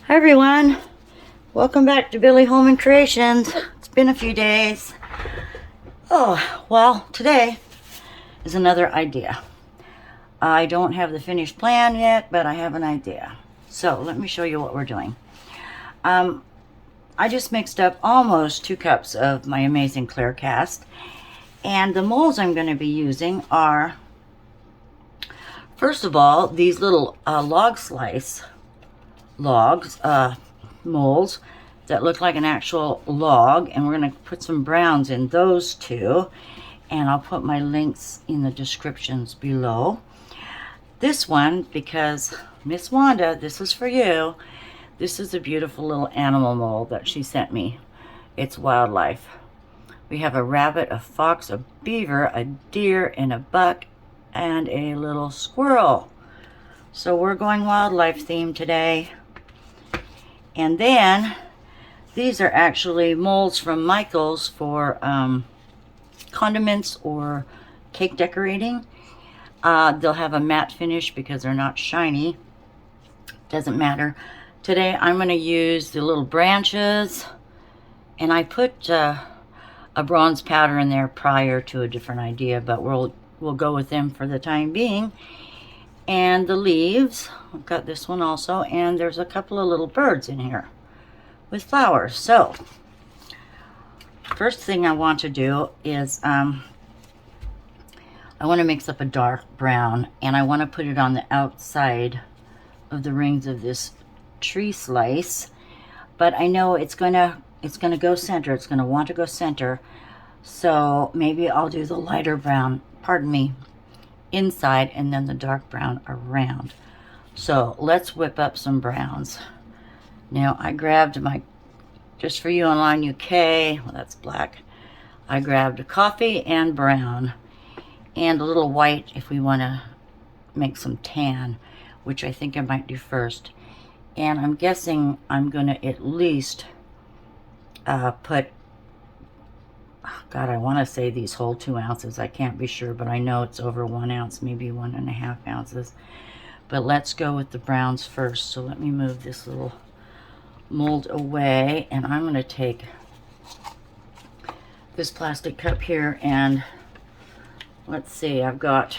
Hi everyone, welcome back to Billie Holman Creations. It's been a few days. Oh, well, today is another idea. I don't have the finished plan yet, but I have an idea. So let me show you what we're doing. I just mixed up almost 2 cups of my amazing clear cast, and the molds I'm going to be using are, first of all, these little log slice logs, molds that look like an actual log, and we're going to put some browns in those two, and I'll put my links in the descriptions below. This one, because Miss Wanda, this is for you. This is a beautiful little animal mold that she sent me. It's wildlife. We have a rabbit, a fox, a beaver, a deer, and a buck, and a little squirrel. So we're going wildlife theme today. And then these are actually molds from Michael's for condiments or cake decorating. They'll have a matte finish because they're not shiny. Doesn't matter. Today I'm going to use the little branches, and I put a bronze powder in there prior to a different idea, but we'll go with them for the time being. And the leaves, I've got this one also, and there's a couple of little birds in here with flowers. So first thing I want to do is I want to mix up a dark brown, and I want to put it on the outside of the rings of this tree slice, but I know it's gonna go center. It's gonna want to go center, so maybe I'll do the lighter brown, pardon me, inside, and then the dark brown around. So let's whip up some browns. Now I grabbed my, just for you online UK, well, that's black. I grabbed a coffee and brown and a little white if we want to make some tan, which I think I might do first. And I'm guessing I'm going to at least put, God, I want to say these whole 2 ounces. I can't be sure, but I know it's over 1 ounce, maybe 1.5 ounces. But let's go with the browns first. So let me move this little mold away, and I'm going to take this plastic cup here, and let's see, I've got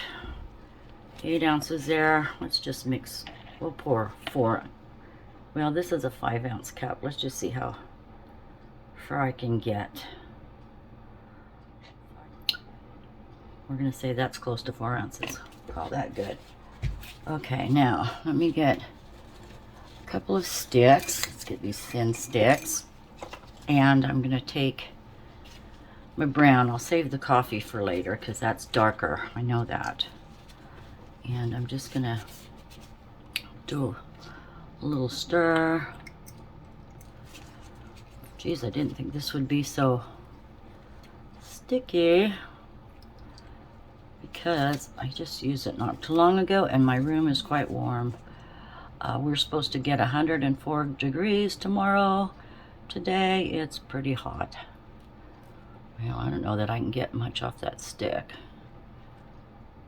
8 ounces there. Let's just mix. We'll pour 4. Well, this is a 5 ounce cup. Let's just see how far I can get. We're going to say that's close to 4 ounces. Call that good. Okay, now let me get a couple of sticks. Let's get these thin sticks. And I'm going to take my brown. I'll save the coffee for later because that's darker. I know that. And I'm just going to do a little stir. Geez, I didn't think this would be so sticky, because I just used it not too long ago, and my room is quite warm. We're supposed to get 104 degrees tomorrow. Today it's pretty hot. Well, I don't know that I can get much off that stick,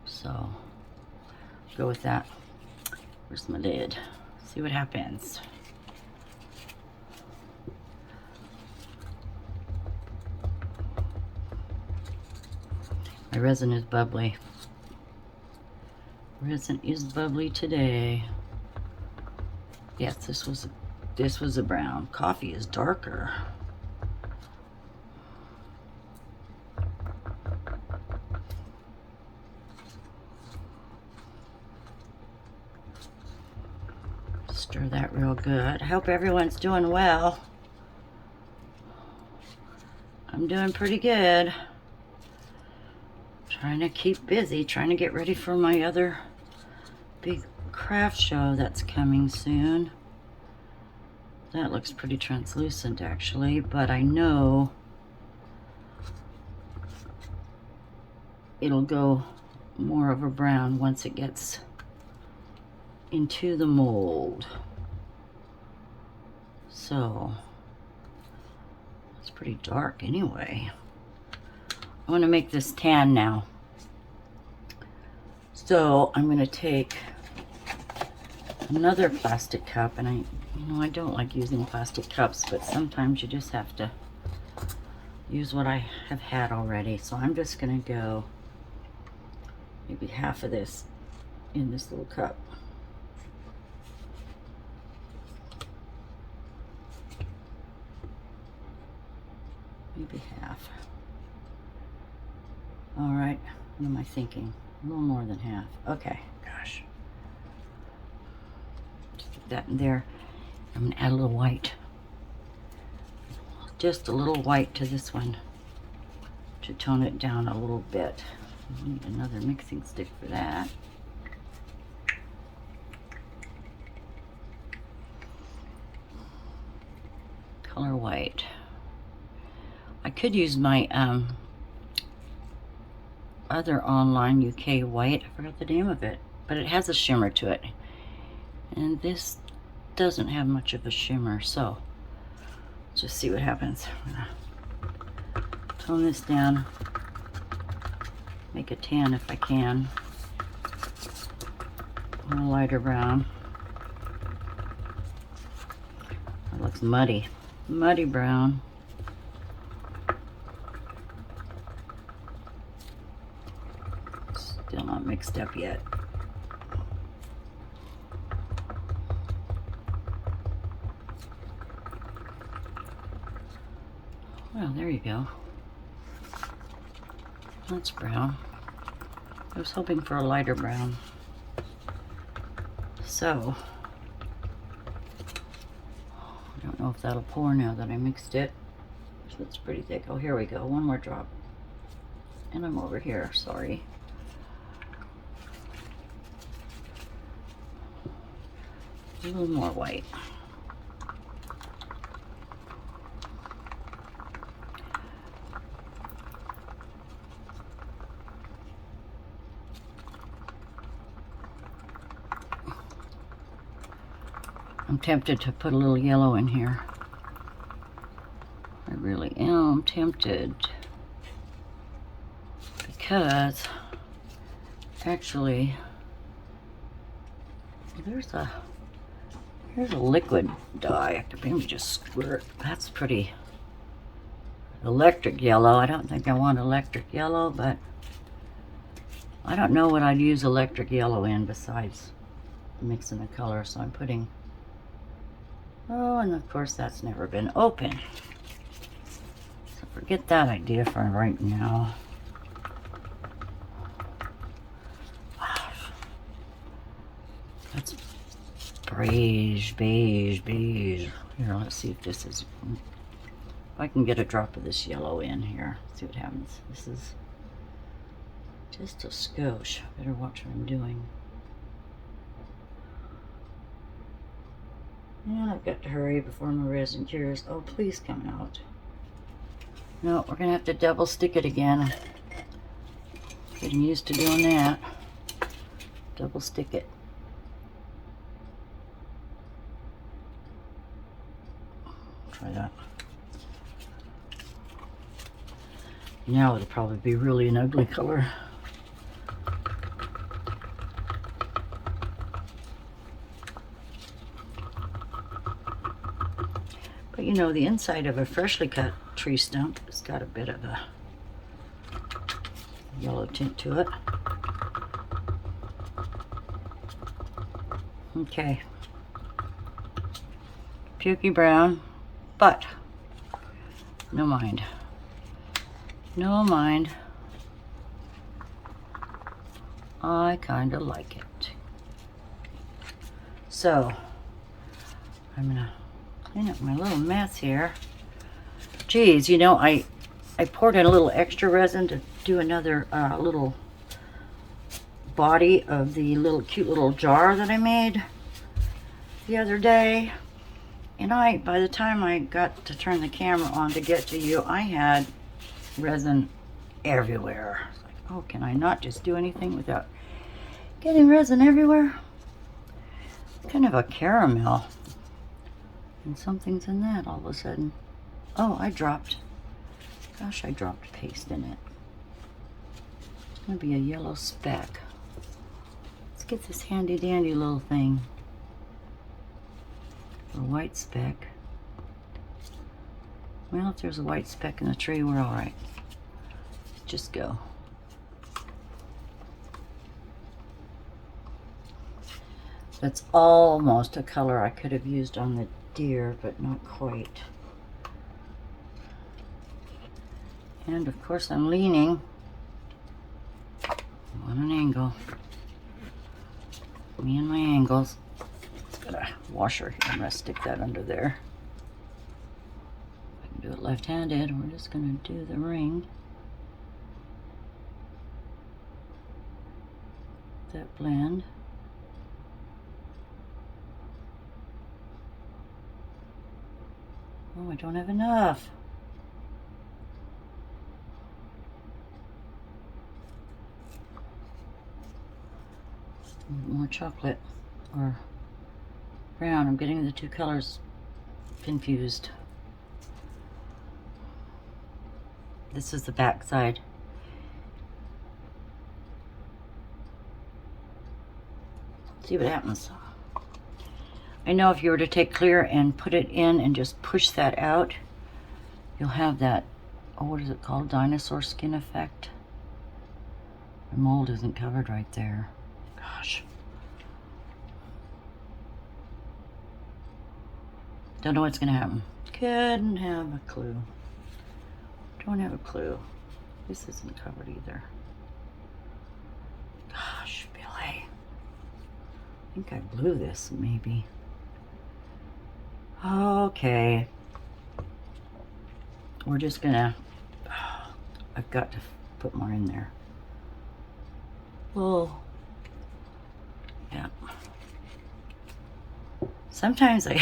so go with that. Where's my lid? See what happens. My resin is bubbly. Resin is bubbly today. Yes, this was a brown. Coffee is darker. Stir that real good. I hope everyone's doing well. I'm doing pretty good. Trying to keep busy, trying to get ready for my other big craft show that's coming soon. That looks pretty translucent actually, but I know it'll go more of a brown once it gets into the mold. So it's pretty dark anyway. I want to make this tan now. So I'm going to take another plastic cup, and I You know, I don't like using plastic cups, but sometimes you just have to use what I have had already. So I'm just gonna go maybe half of this in this little cup. Maybe half. All right, what am I thinking? A little more than half. Okay, gosh. Just put that in there. I'm gonna add a little white. Just a little white to this one to tone it down a little bit. I need another mixing stick for that. Color white. I could use my other online UK white. I forgot the name of it, but it has a shimmer to it. And this doesn't have much of a shimmer, so let's just see what happens. I'm gonna tone this down, make a tan if I can. A little lighter brown. That looks muddy. Muddy brown. Still not mixed up yet. Well, there you go. That's brown. I was hoping for a lighter brown. So, I don't know if that'll pour now that I mixed it. So it's pretty thick. Oh, here we go. One more drop. And I'm over here, sorry. A little more white. I'm tempted to put a little yellow in here. I really am tempted. Because actually here's a liquid dye. I could maybe just squirt. That's pretty electric yellow. I don't think I want electric yellow, but I don't know what I'd use electric yellow in besides mixing the color. So I'm putting, oh, and of course that's never been open. So forget that idea for right now. That's beige. Here, let's see if this is, if I can get a drop of this yellow in here. See what happens. This is just a skosh. Better watch what I'm doing. And I've got to hurry before my resin cures. Oh, please come out. No, we're gonna have to double stick it again. Getting used to doing that. Double stick it. Try that. Now it'll probably be really an ugly color. But you know, the inside of a freshly cut tree stump has got a bit of a yellow tint to it. Okay. Pukey brown. But, no mind. No mind. I kind of like it. So, I'm going to clean up my little mess here. Geez, you know, I poured in a little extra resin to do another little body of the little cute little jar that I made the other day. And by the time I got to turn the camera on to get to you, I had resin everywhere. It's like, oh, can I not just do anything without getting resin everywhere? Kind of a caramel. And something's in that all of a sudden. Oh, I dropped paste in it. It's going to be a yellow speck. Let's get this handy dandy little thing. A white speck. Well, if there's a white speck in the tree, we're all right. Just go. That's almost a color I could have used on the deer, but not quite. And of course I'm leaning on an angle. Me and my angles. Just got a washer here. I'm gonna stick that under there. I can do it left-handed. We're just gonna do the ring. That blend. Oh, I don't have enough. More chocolate or brown. I'm getting the two colors confused. This is the back side. See what happens. I know if you were to take clear and put it in and just push that out, you'll have that, oh, what is it called? Dinosaur skin effect. The mold isn't covered right there. Gosh. Don't know what's gonna happen. Couldn't have a clue. Don't have a clue. This isn't covered either. Gosh, Billy. I think I blew this, maybe. Okay. We're just gonna, I've got to put more in there. Oh. Yeah. Sometimes I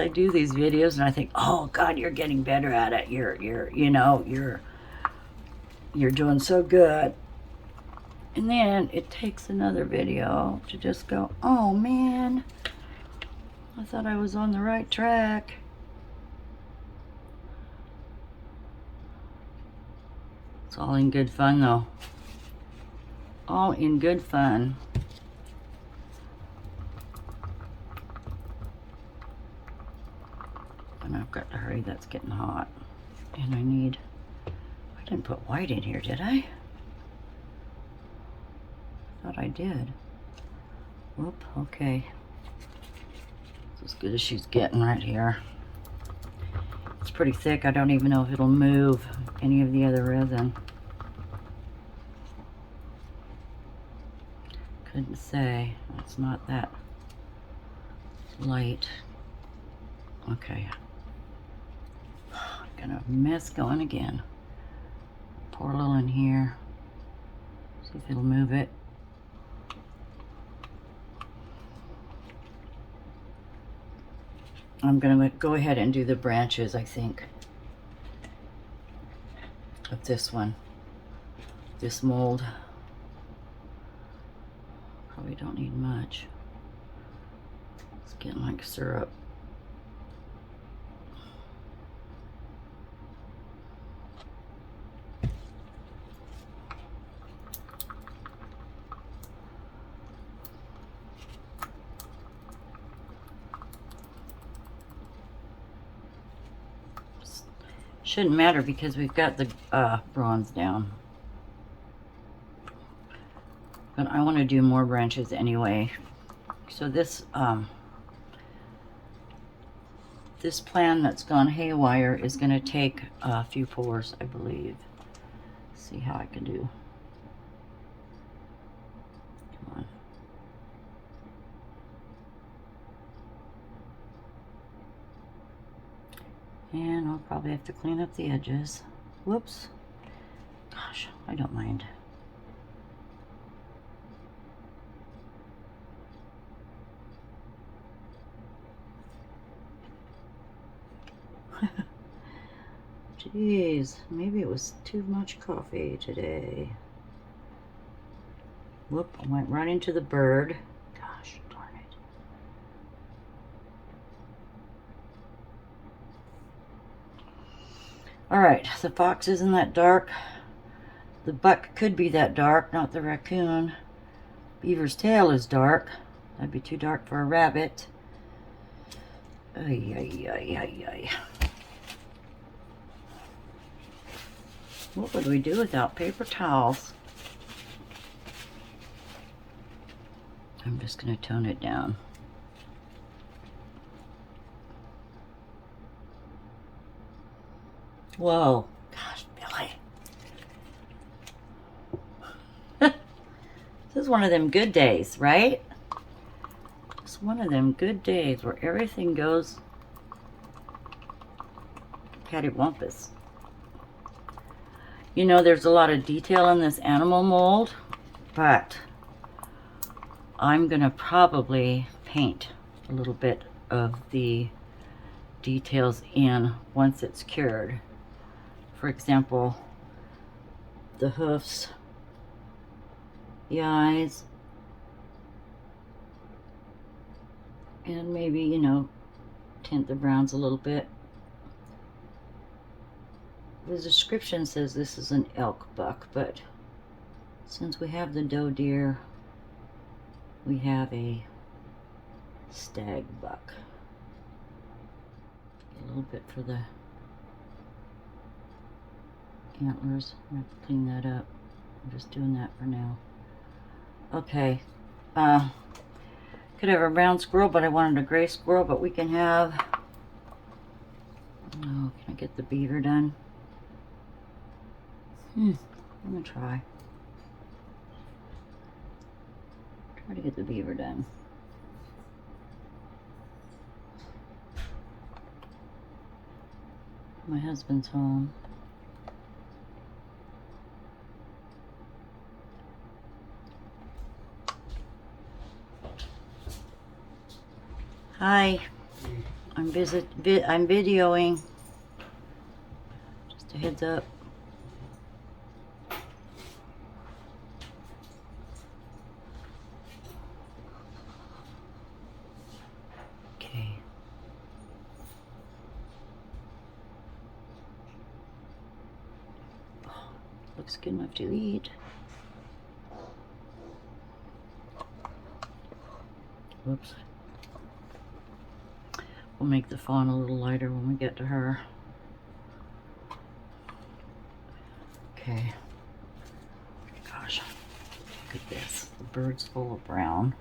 do these videos and I think, oh God, you're getting better at it. You're doing so good. And then it takes another video to just go, oh man, I thought I was on the right track. It's all in good fun though. All in good fun. And I've got to hurry, that's getting hot. And I didn't put white in here, did I? Thought I did. Whoop, okay. It's as good as she's getting right here. It's pretty thick. I don't even know if it'll move any of the other resin. Couldn't say. It's not that light. Okay. Got a mess going again. Pour a little in here. See if it'll move it. I'm gonna go ahead and do the branches, I think, of this one. This mold. Probably don't need much. It's getting like syrup. Shouldn't matter because we've got the bronze down. But I want to do more branches anyway. So this this plan that's gone haywire is going to take a few pours, I believe. Let's see how I can do. Come on. And I'll probably have to clean up the edges. Whoops. Gosh, I don't mind. Jeez, maybe it was too much coffee today. Whoop, I went right into the bird. Gosh, darn it. Alright, the fox isn't that dark. The buck could be that dark, not the raccoon. Beaver's tail is dark. That'd be too dark for a rabbit. Ay, ay, ay, ay, ay. What would we do without paper towels? I'm just going to tone it down. Whoa. Gosh, Billy. This is one of them good days, right? It's one of them good days where everything goes cattywampus. You know, there's a lot of detail in this animal mold, but I'm gonna probably paint a little bit of the details in once it's cured. For example, the hoofs, the eyes, and maybe, you know, tint the browns a little bit. The description says this is an elk buck, but since we have the doe deer, we have a stag buck. A little bit for the antlers. I'm going to clean that up. I'm just doing that for now. Okay. Could have a brown squirrel, but I wanted a gray squirrel, but we can have... Oh, can I get the beaver done? I'm going to try. Try to get the beaver done. My husband's home. Hi. I'm I'm videoing. Just a heads up. Okay. Oh, looks good enough to eat. Whoops. We'll make the fawn a little lighter when we get to her. Okay. Gosh, look at this. The bird's full of brown.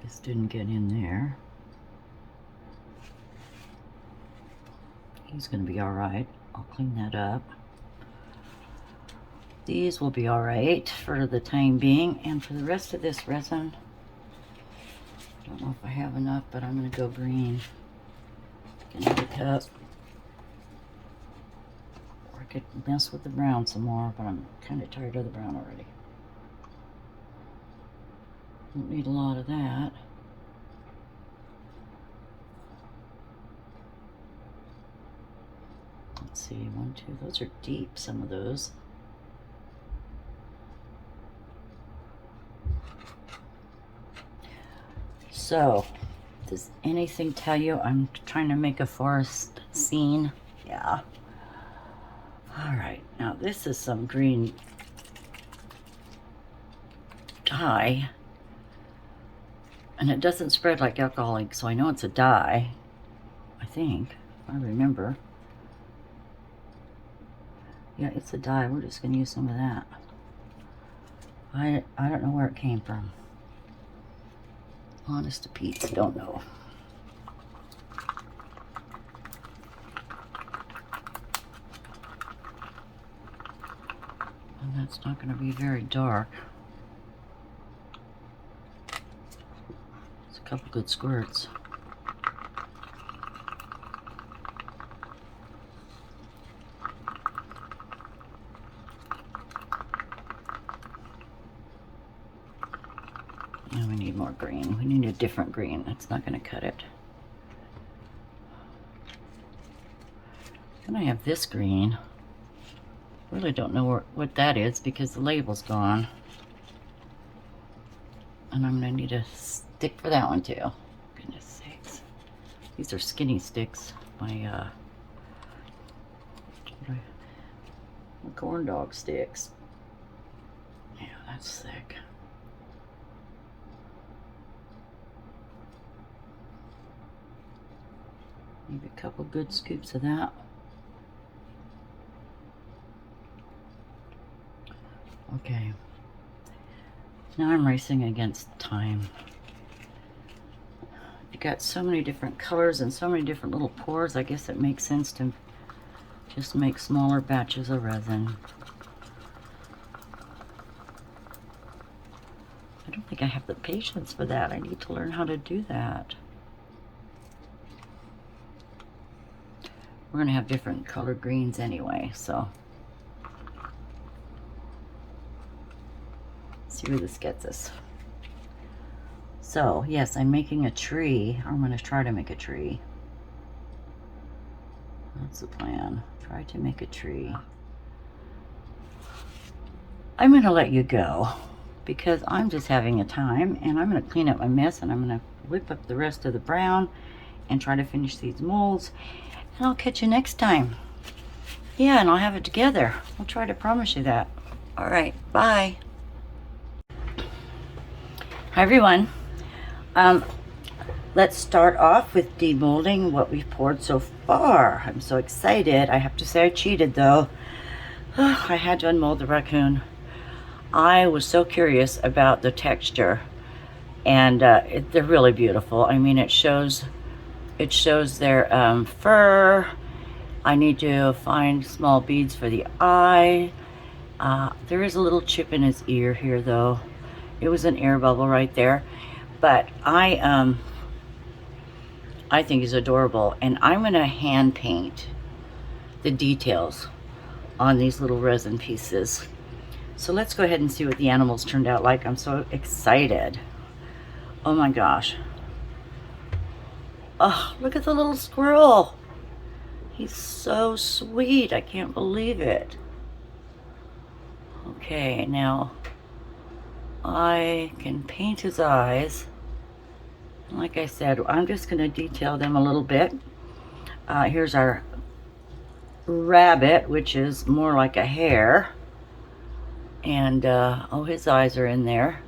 This didn't get in there. He's going to be all right. I'll clean that up. These will be all right for the time being. And for the rest of this resin, I don't know if I have enough, but I'm going to go green. Another cup. Or I could mess with the brown some more, but I'm kind of tired of the brown already. Don't need a lot of that. Let's see, 1, 2, those are deep, some of those. So, does anything tell you I'm trying to make a forest scene? Yeah. All right, now this is some green dye. And it doesn't spread like alcohol ink, so I know it's a dye. I think, if I remember. Yeah, it's a dye. We're just going to use some of that. I don't know where it came from. Honest to Pete's, don't know. And that's not going to be very dark. It's a couple good squirts. Now we need more green. We need a different green. That's not going to cut it. Then I have this green. Really don't know what that is because the label's gone. And I'm going to need a stick for that one too. Goodness sakes. These are skinny sticks. My corn dog sticks. Yeah, that's thick. Maybe a couple good scoops of that. Okay. Now I'm racing against time. You got so many different colors and so many different little pours. I guess it makes sense to just make smaller batches of resin. I don't think I have the patience for that. I need to learn how to do that. We're going to have different color greens anyway, so let's see where this gets us. So, yes, I'm making a tree. I'm going to try to make a tree. That's the plan. Try to make a tree. I'm going to let you go because I'm just having a time, and I'm going to clean up my mess, and I'm going to whip up the rest of the brown and try to finish these molds, and I'll catch you next time. Yeah, and I'll have it together. I'll try to promise you that. All right, bye. Hi, everyone. Let's start off with demolding what we've poured so far. I'm so excited. I have to say I cheated, though. I had to unmold the raccoon. I was so curious about the texture, and they're really beautiful. I mean, it shows their fur. I need to find small beads for the eye. There is a little chip in his ear here, though. It was an air bubble right there, but I think he's adorable, and I'm gonna hand paint the details on these little resin pieces. So let's go ahead and see what the animals turned out like. I'm so excited. Oh my gosh. Oh, look at the little squirrel. He's so sweet. I can't believe it. Okay, now I can paint his eyes. Like I said, I'm just going to detail them a little bit. Here's our rabbit, which is more like a hare. And, oh, his eyes are in there.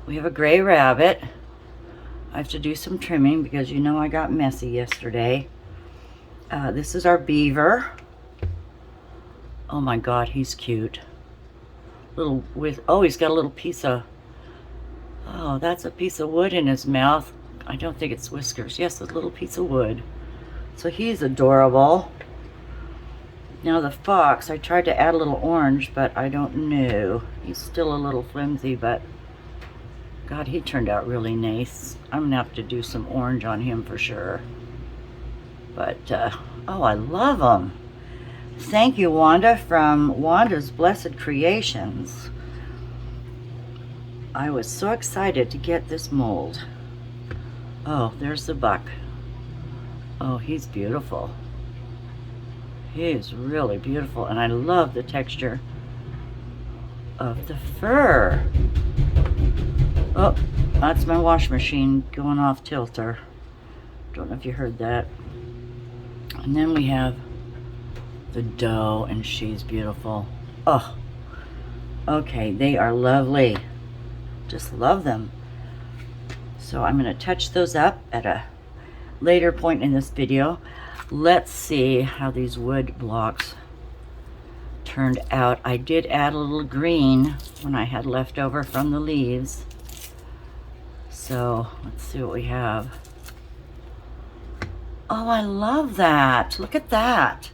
We have a gray rabbit. I have to do some trimming because you know I got messy yesterday. This is our beaver. Oh my God, he's cute. Oh, he's got a little piece of, oh, that's a piece of wood in his mouth. I don't think it's whiskers. Yes, a little piece of wood. So he's adorable. Now the fox, I tried to add a little orange, but I don't know. He's still a little flimsy, but God, he turned out really nice. I'm gonna have to do some orange on him for sure. But, oh, I love him. Thank you, Wanda, from Wanda's Blessed Creations. I was so excited to get this mold. Oh, there's the buck. Oh, he's beautiful. He is really beautiful, and I love the texture of the fur. Oh, that's my wash machine going off tilter. Don't know if you heard that. And then we have the doe, and she's beautiful. Oh, okay, they are lovely. Just love them. So I'm going to touch those up at a later point in this video. Let's see how these wood blocks turned out. I did add a little green when I had left over from the leaves. So let's see what we have. Oh, I love that. Look at that.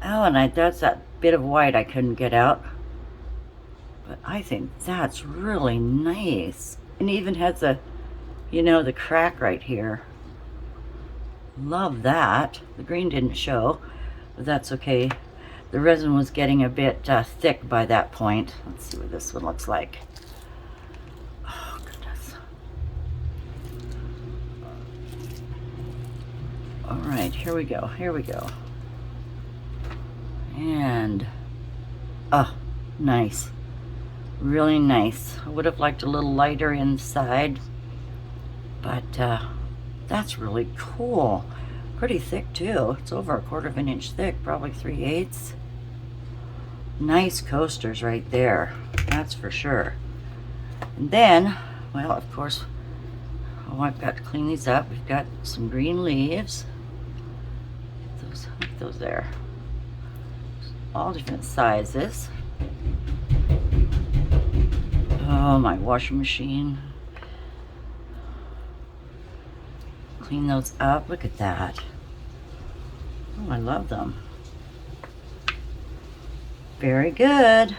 Oh, and that's that bit of white I couldn't get out. But I think that's really nice. And it even has a, you know, the crack right here. Love that. The green didn't show, but that's okay. The resin was getting a bit thick by that point. Let's see what this one looks like. Oh, goodness. All right, here we go. Here we go. And, oh, nice. Really nice. I would have liked a little lighter inside, but that's really cool. Pretty thick too. It's over 1/4 of an inch thick, probably 3/8. Nice coasters right there. That's for sure. And then, well, of course, Oh, I've got to clean these up. We've got some green leaves. Those there. All different sizes. Oh, my washing machine. Clean those up. Look at that. Oh, I love them. Very good.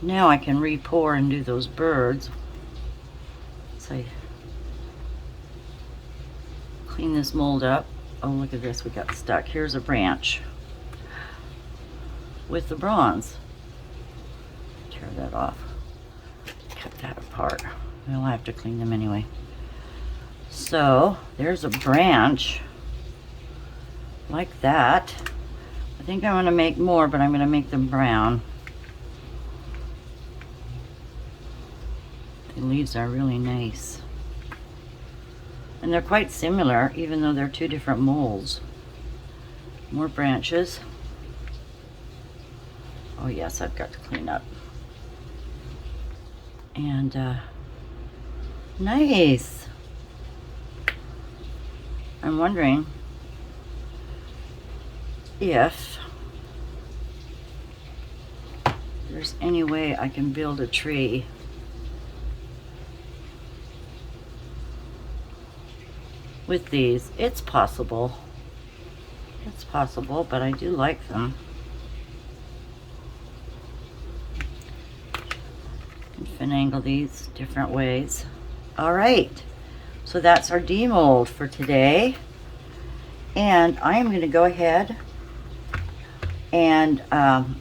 Now I can re-pour and do those birds. So clean this mold up. Oh, look at this. We got stuck. Here's a branch with the bronze. Tear that off. Cut that apart. Well, I have to clean them anyway. So there's a branch like that. I think I'm going to make more, but I'm going to make them brown. The leaves are really nice. And they're quite similar, even though they're two different molds. More branches. Oh yes, I've got to clean up. And nice. I'm wondering if there's any way I can build a tree with these. It's possible. It's possible, but I do like them. Finagle these different ways. All right, so that's our demold for today, and I am going to go ahead and I'm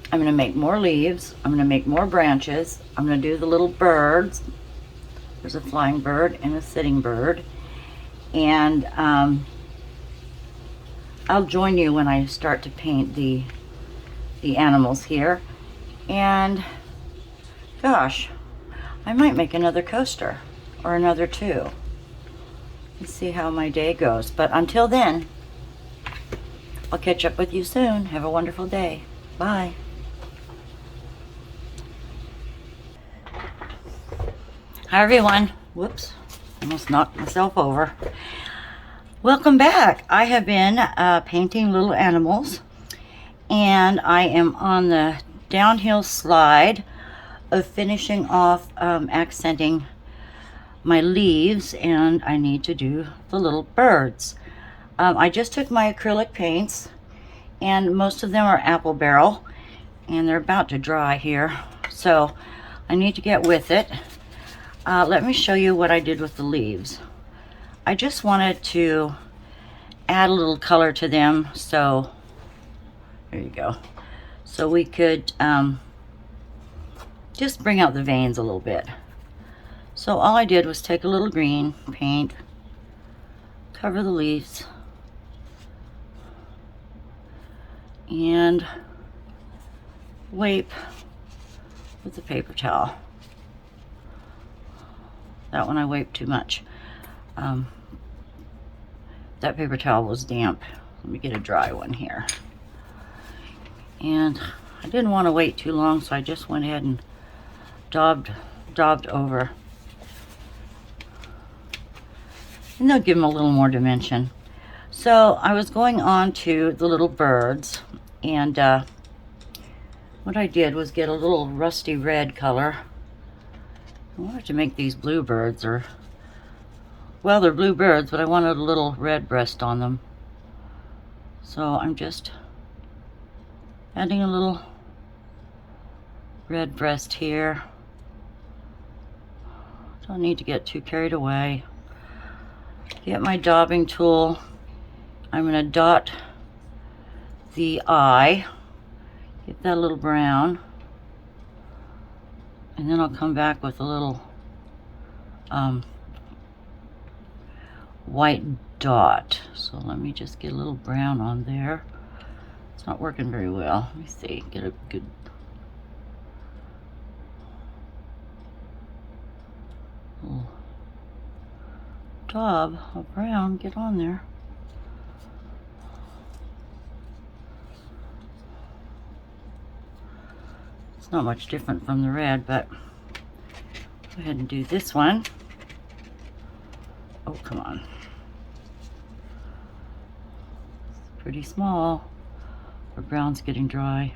going to make more leaves. I'm going to make more branches. I'm going to do the little birds. There's a flying bird and a sitting bird, and I'll join you when I start to paint the animals here. And gosh, I might make another coaster or another two. Let's see how my day goes. But until then, I'll catch up with you soon. Have a wonderful day. Bye. Hi everyone. Whoops, almost knocked myself over. Welcome back. I have been painting little animals, and I am on the downhill slide of finishing off accenting my leaves, and I need to do the little birds. I just took my acrylic paints, and most of them are apple barrel, and they're about to dry here, so I need to get with it. Let me show you what I did with the leaves. I just wanted to add a little color to them, so there you go. So we could just bring out the veins a little bit. So all I did was take a little green paint, cover the leaves, and wipe with the paper towel. That one I wiped too much. That paper towel was damp. Let me get a dry one here. And I didn't want to wait too long, so I just went ahead and daubed over. And they'll give them a little more dimension. So I was going on to the little birds, and what I did was get a little rusty red color. I wanted to make these blue birds, or, well, they're blue birds, but I wanted a little red breast on them. So I'm just adding a little red breast here. Don't need to get too carried away. Get my daubing tool. I'm going to dot the eye. Get that a little brown. And then I'll come back with a little white dot. So let me just get a little brown on there. It's not working very well. Let me see. Get a good little daub of brown. Get on there. It's not much different from the red, but go ahead and do this one. Oh, come on. It's pretty small. Our brown's getting dry.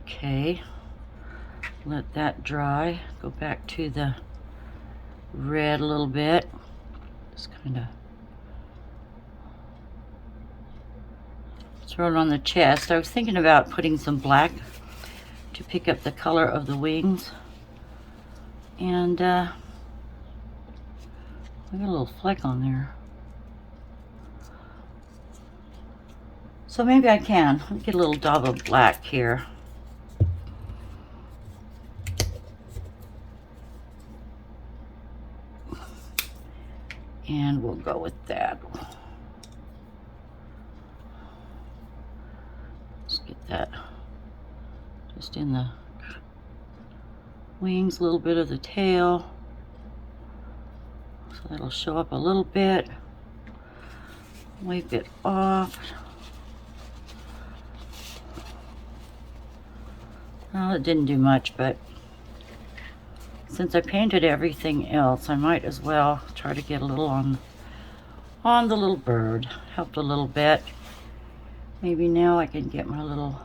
Okay, let that dry. Go back to the red a little bit. Just kind of throw it on the chest. I was thinking about putting some black to pick up the color of the wings. And I got a little fleck on there. So maybe I can. Let me get a little dab of black here. And we'll go with that. Let's get that just in the wings, a little bit of the tail. So that'll show up a little bit. Wipe it off. Well, it didn't do much, but since I painted everything else, I might as well try to get a little on the little bird. Helped a little bit. Maybe now I can get my little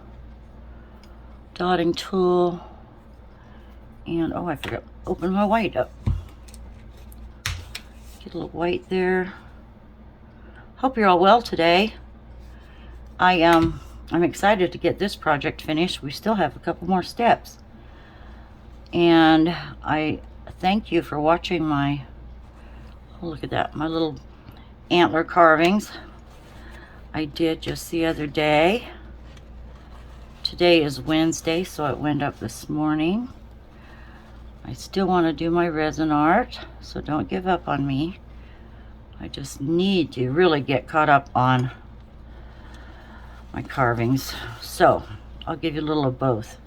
dotting tool. And, oh, I forgot to open my white up. Get a little white there. Hope you're all well today. I'm excited to get this project finished. We still have a couple more steps. And I thank you for watching my, oh, look at that, my little antler carvings I did just the other day. Today is Wednesday, so it went up this morning. I still want to do my resin art, so don't give up on me. I just need to really get caught up on my carvings. So I'll give you a little of both.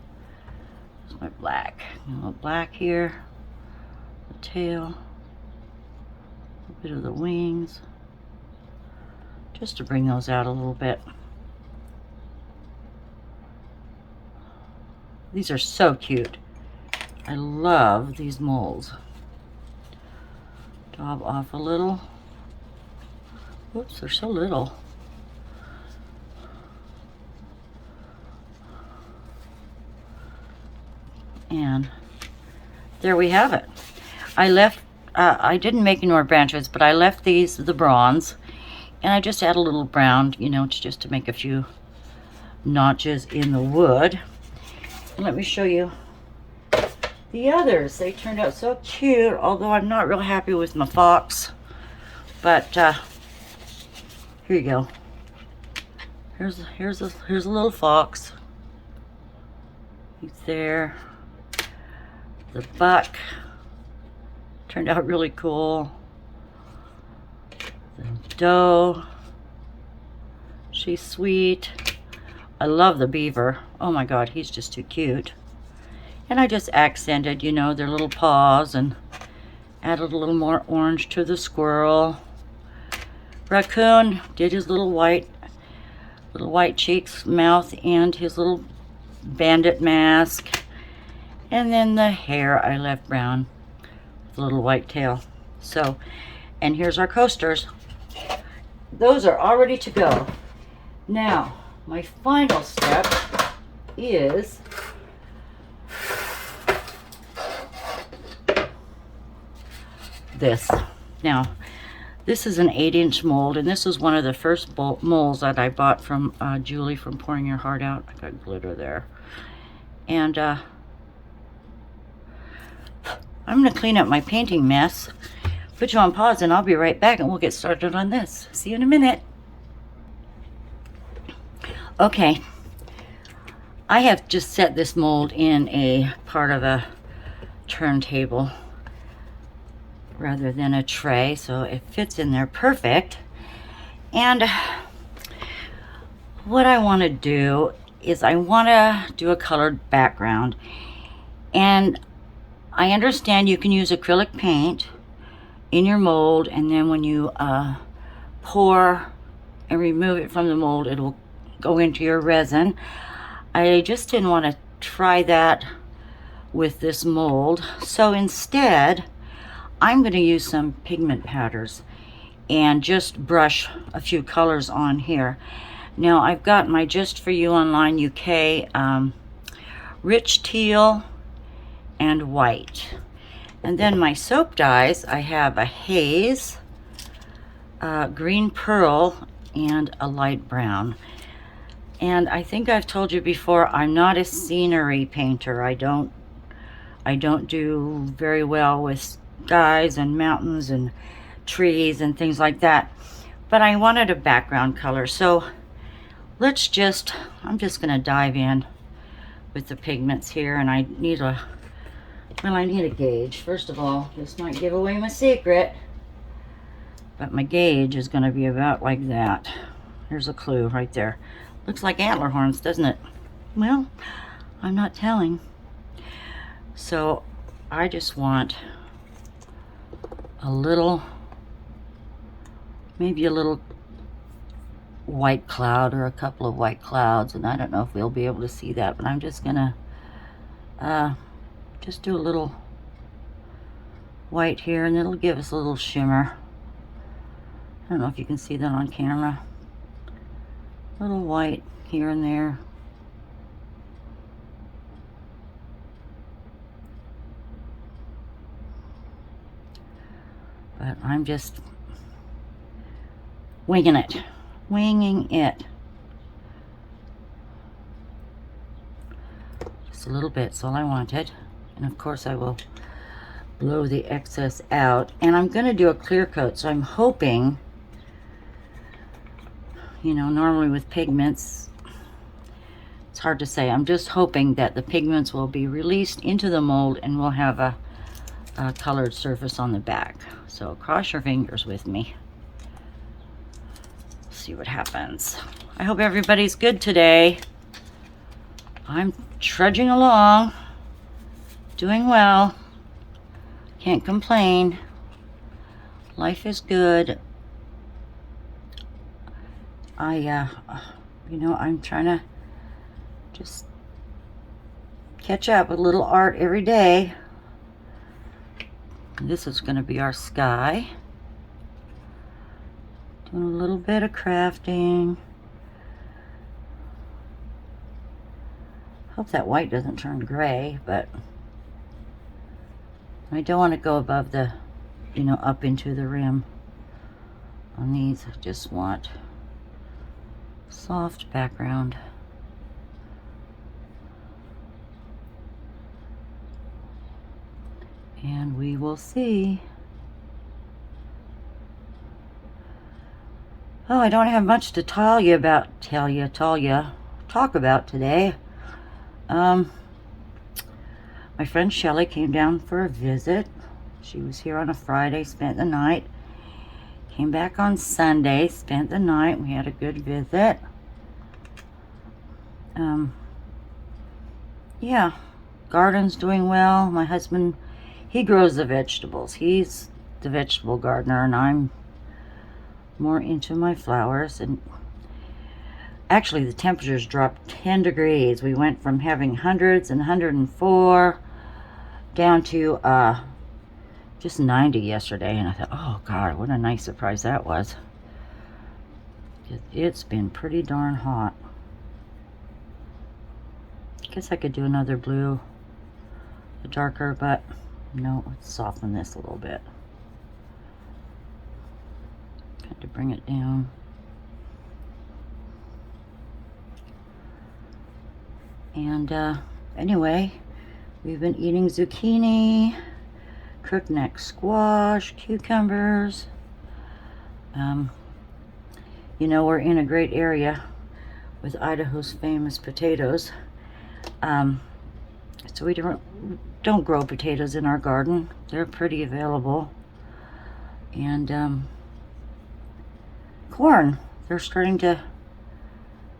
There's my black. A little black here. The tail. A little bit of the wings. Just to bring those out a little bit. These are so cute. I love these molds. Daub off a little. Whoops, they're so little. And there we have it. I left, I didn't make any more branches, but I left these the bronze, and I just add a little brown, you know, just to make a few notches in the wood. And let me show you the others. They turned out so cute, although I'm not real happy with my fox. But here you go. Here's a little fox. He's there. The buck turned out really cool. The doe, she's sweet. I love the beaver. Oh my god, he's just too cute. And I just accented, you know, their little paws and added a little more orange to the squirrel. Raccoon did his little white cheeks, mouth, and his little bandit mask. And then the hair I left brown with a little white tail. So, and here's our coasters. Those are all ready to go. Now, my final step is this. Now, this is an 8-inch mold, and this is one of the first molds that I bought from Julie from Pouring Your Heart Out. I got glitter there. And I'm going to clean up my painting mess, put you on pause, and I'll be right back, and we'll get started on this. See you in a minute. Okay, I have just set this mold in a part of a turntable rather than a tray, so it fits in there perfect. And what I want to do is I want to do a colored background, and I understand you can use acrylic paint in your mold, and then when you pour and remove it from the mold, it will go into your resin. I just didn't want to try that with this mold. So instead, I'm going to use some pigment powders and just brush a few colors on here. Now I've got my Just For You Online UK rich teal and white. And then my soap dyes, I have a haze, green pearl, and a light brown. And I think I've told you before, I'm not a scenery painter. I don't do very well with skies and mountains and trees and things like that. But I wanted a background color, so I'm just gonna dive in with the pigments here, and I need a gauge. First of all, this might give away my secret, but my gauge is gonna be about like that. Here's a clue right there. Looks like antler horns, doesn't it? Well, I'm not telling. So I just want a little, maybe a little white cloud or a couple of white clouds, and I don't know if we'll be able to see that, but I'm just gonna just do a little white here, and it'll give us a little shimmer. I don't know if you can see that on camera. A little white here and there. But I'm just winging it. Just a little bit's all I wanted. And of course I will blow the excess out. And I'm going to do a clear coat, so I'm hoping, you know, normally with pigments, it's hard to say. I'm just hoping that the pigments will be released into the mold and we'll have a colored surface on the back. So cross your fingers with me. See what happens. I hope everybody's good today. I'm trudging along, doing well. Can't complain. Life is good. You know, I'm trying to just catch up with a little art every day. This is going to be our sky. Doing a little bit of crafting. Hope that white doesn't turn gray, but I don't want to go above the, you know, up into the rim on these. I just want soft background. And we will see. Oh, I don't have much to talk about today. My friend Shelley came down for a visit. She was here on a Friday, spent the night. Came back on Sunday, spent the night. We had a good visit. Yeah, garden's doing well. My husband, he grows the vegetables. He's the vegetable gardener, and I'm more into my flowers. And actually the temperatures dropped 10 degrees. We went from having hundreds and 104 down to just 90 yesterday, and I thought, oh God, what a nice surprise that was. It's been pretty darn hot. I guess I could do another blue, a darker, but no, let's soften this a little bit. Had to bring it down. And anyway, we've been eating zucchini, crookneck squash, cucumbers. You know, we're in a great area with Idaho's famous potatoes. So we don't grow potatoes in our garden. They're pretty available. And corn. They're starting to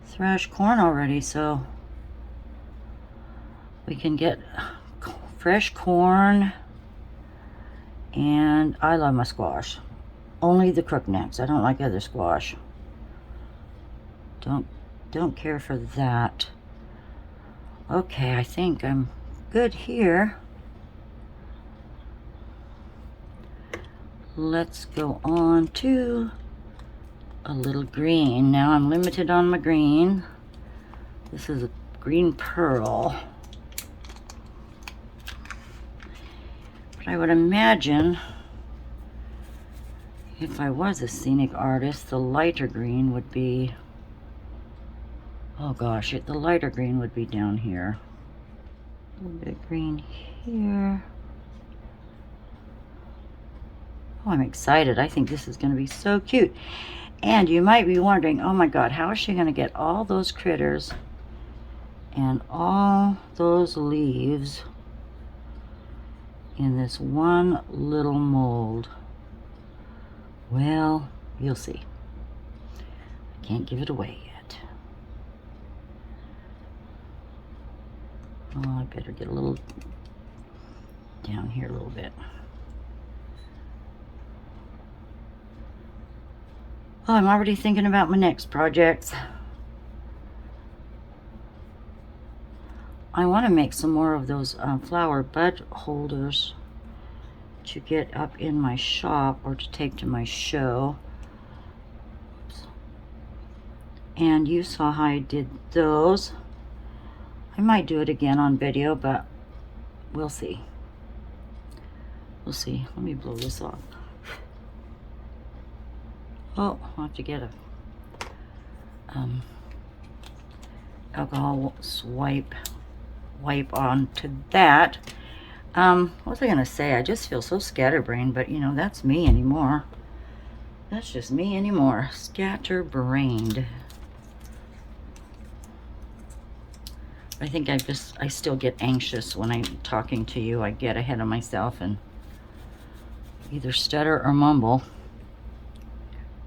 thrash corn already, so we can get fresh corn. And I love my squash. Only the crooknecks. I don't like other squash. Don't care for that. Okay, I think I'm good here. Let's go on to a little green. Now I'm limited on my green. This is a green pearl. But I would imagine if I was a scenic artist, the lighter green would be, oh gosh, the lighter green would be down here. A little bit of green here. Oh, I'm excited. I think this is going to be so cute. And you might be wondering, oh my God, how is she going to get all those critters and all those leaves in this one little mold? Well, you'll see. I can't give it away yet. Oh, I better get a little down here a little bit. Oh, I'm already thinking about my next projects. I want to make some more of those flower bud holders to get up in my shop or to take to my show. Oops. And you saw how I did those. I might do it again on video, but we'll see. We'll see. Let me blow this off. Oh, I'll have to get a alcohol wipe onto that. What was I gonna say? I just feel so scatterbrained, but you know, that's me anymore. That's just me anymore. Scatterbrained. I think I still get anxious when I'm talking to you. I get ahead of myself and either stutter or mumble.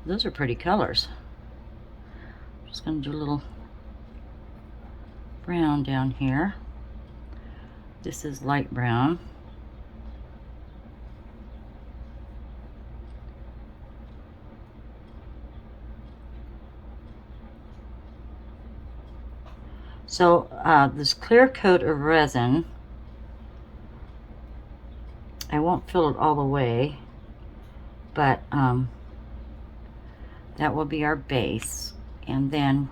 Those are pretty colors. I'm just going to do a little brown down here. This is light brown. So this clear coat of resin, I won't fill it all the way, but that will be our base, and then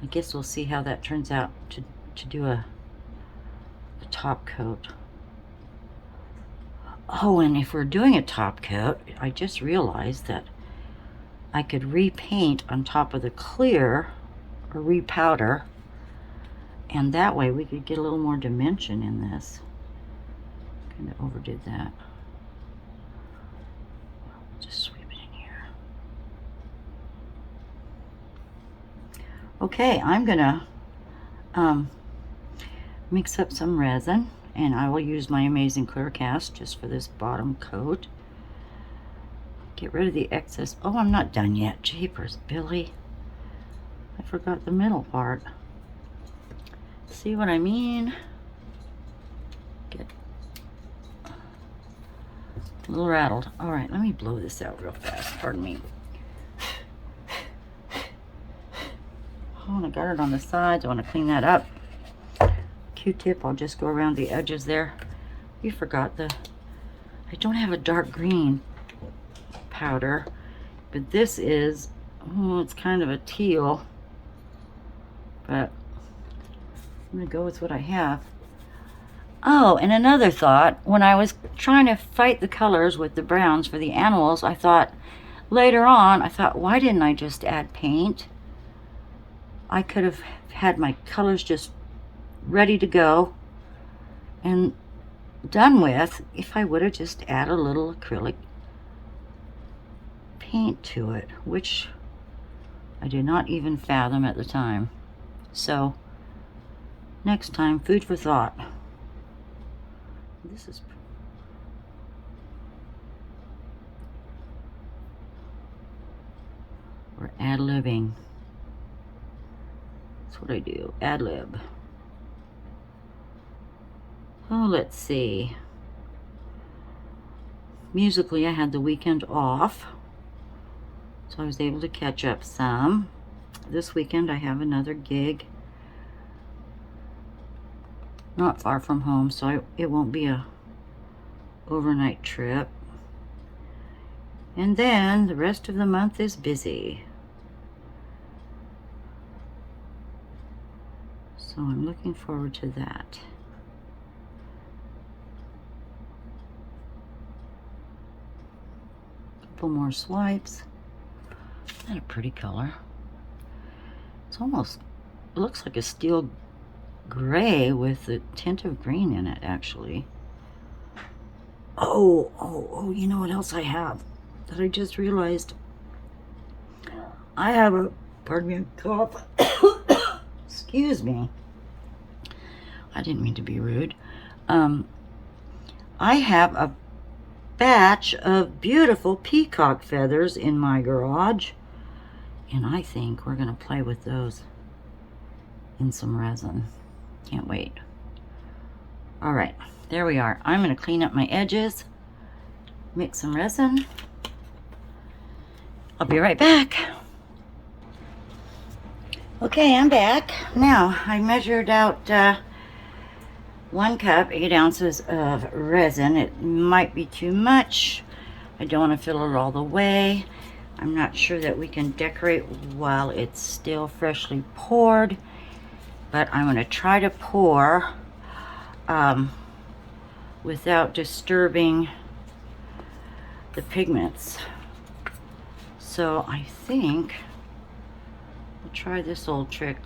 I guess we'll see how that turns out to do a top coat. Oh, and if we're doing a top coat, I just realized that I could repaint on top of the clear or repowder, and that way we could get a little more dimension in this. Kind of overdid that. Just sweep it in here. Okay, I'm gonna mix up some resin, and I will use my amazing clear cast just for this bottom coat. Get rid of the excess. Oh, I'm not done yet. Jeepers, Billy. I forgot the middle part. See what I mean? Get a little rattled. All right, let me blow this out real fast. Pardon me. Oh, and I got it on the sides. I want to clean that up. Q-tip, I'll just go around the edges there. You forgot I don't have a dark green powder, but this is, oh, it's kind of a teal, but I'm gonna go with what I have. Oh, and another thought, when I was trying to fight the colors with the browns for the animals, I thought, later on, why didn't I just add paint? I could have had my colors just ready to go and done with if I would have just added a little acrylic paint to it, which I did not even fathom at the time. So next time, food for thought. This is, we're ad-libbing. That's what I do, ad-lib. Oh, let's see. Musically, I had the weekend off, so I was able to catch up some. This weekend, I have another gig. not far from home, so it won't be a overnight trip. And then the rest of the month is busy. So I'm looking forward to that. Couple more swipes. And a pretty color. It's almost, it looks like a steel gray with a tint of green in it, actually. Oh, you know what else I have that I just realized? I have a, pardon me, a cough. Excuse me. I didn't mean to be rude. I have a batch of beautiful peacock feathers in my garage, and I think we're gonna play with those in some resin. Can't wait. All right, there we are. I'm gonna clean up my edges, mix some resin. I'll be right back. Okay, I'm back. Now, I measured out 1 cup, 8 ounces of resin. It might be too much. I don't want to fill it all the way. I'm not sure that we can decorate while it's still freshly poured, but I'm going to try to pour without disturbing the pigments. So I think we'll try this old trick.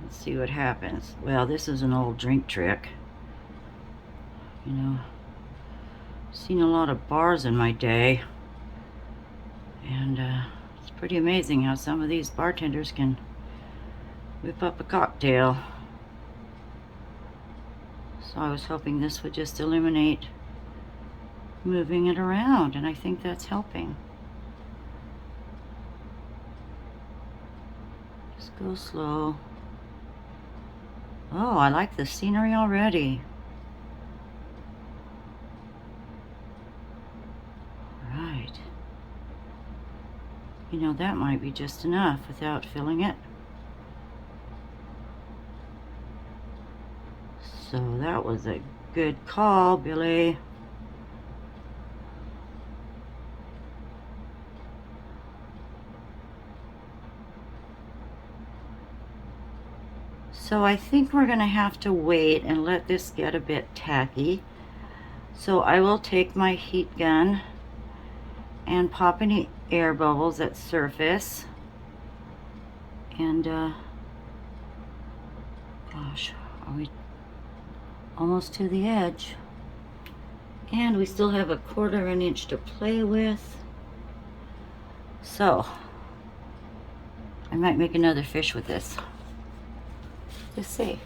Let's see what happens. Well, this is an old drink trick. You know, seen a lot of bars in my day, and it's pretty amazing how some of these bartenders can whip up a cocktail. So I was hoping this would just eliminate moving it around, and I think that's helping. Just go slow. Oh, I like the scenery already. Right. You know, that might be just enough without filling it. So that was a good call, Billie. So I think we're gonna have to wait and let this get a bit tacky. So I will take my heat gun and pop any air bubbles that surface. And gosh, are we almost to the edge? And we still have a 1/4 inch to play with. So I might make another fish with this. Let's see.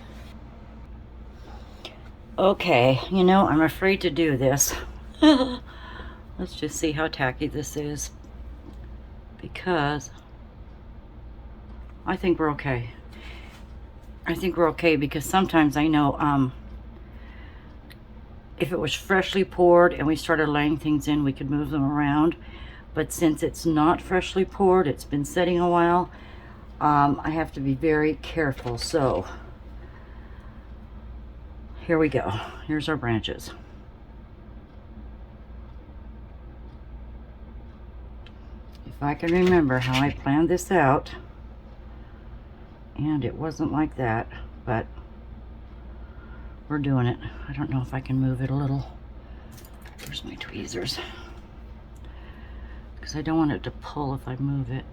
Okay, you know, I'm afraid to do this. Let's just see how tacky this is, because I think we're okay. I think we're okay, because sometimes I know if it was freshly poured and we started laying things in, we could move them around. But since it's not freshly poured, it's been setting a while, I have to be very careful. So here we go. Here's our branches. If I can remember how I planned this out, and it wasn't like that, but we're doing it. I don't know if I can move it a little. Where's my tweezers? Because I don't want it to pull if I move it.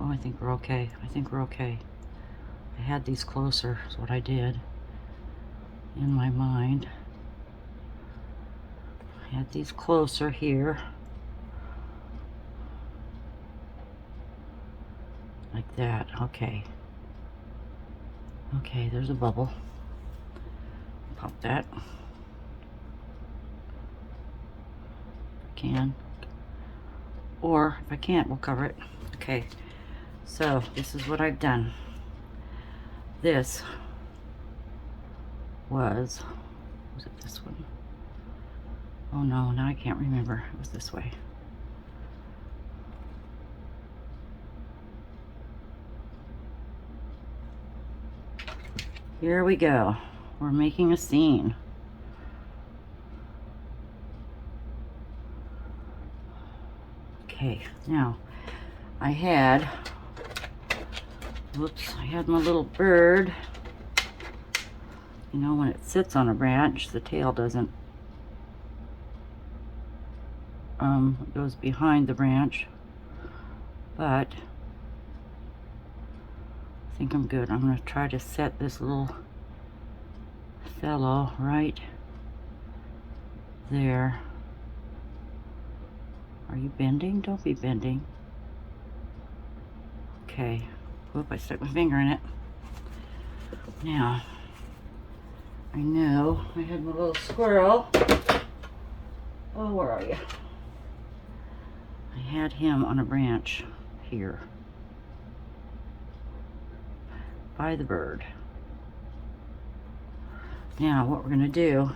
Oh, I think we're okay. I think we're okay. I had these closer, is what I did in my mind. I had these closer here. Like that. Okay. Okay, there's a bubble. Pop that. If I can. Or if I can't, we'll cover it. Okay. So this is what I've done. This was it this one? Oh no, now I can't remember. It was this way. Here we go. We're making a scene. Okay, now I had my little bird. You know, when it sits on a branch, the tail doesn't, it goes behind the branch. But I think I'm good. I'm going to try to set this little fellow right there. Are you bending? Don't be bending. Okay. Whoop, I stuck my finger in it. Now, I know I had my little squirrel. Oh, where are you? I had him on a branch here by the bird. Now, what we're going to do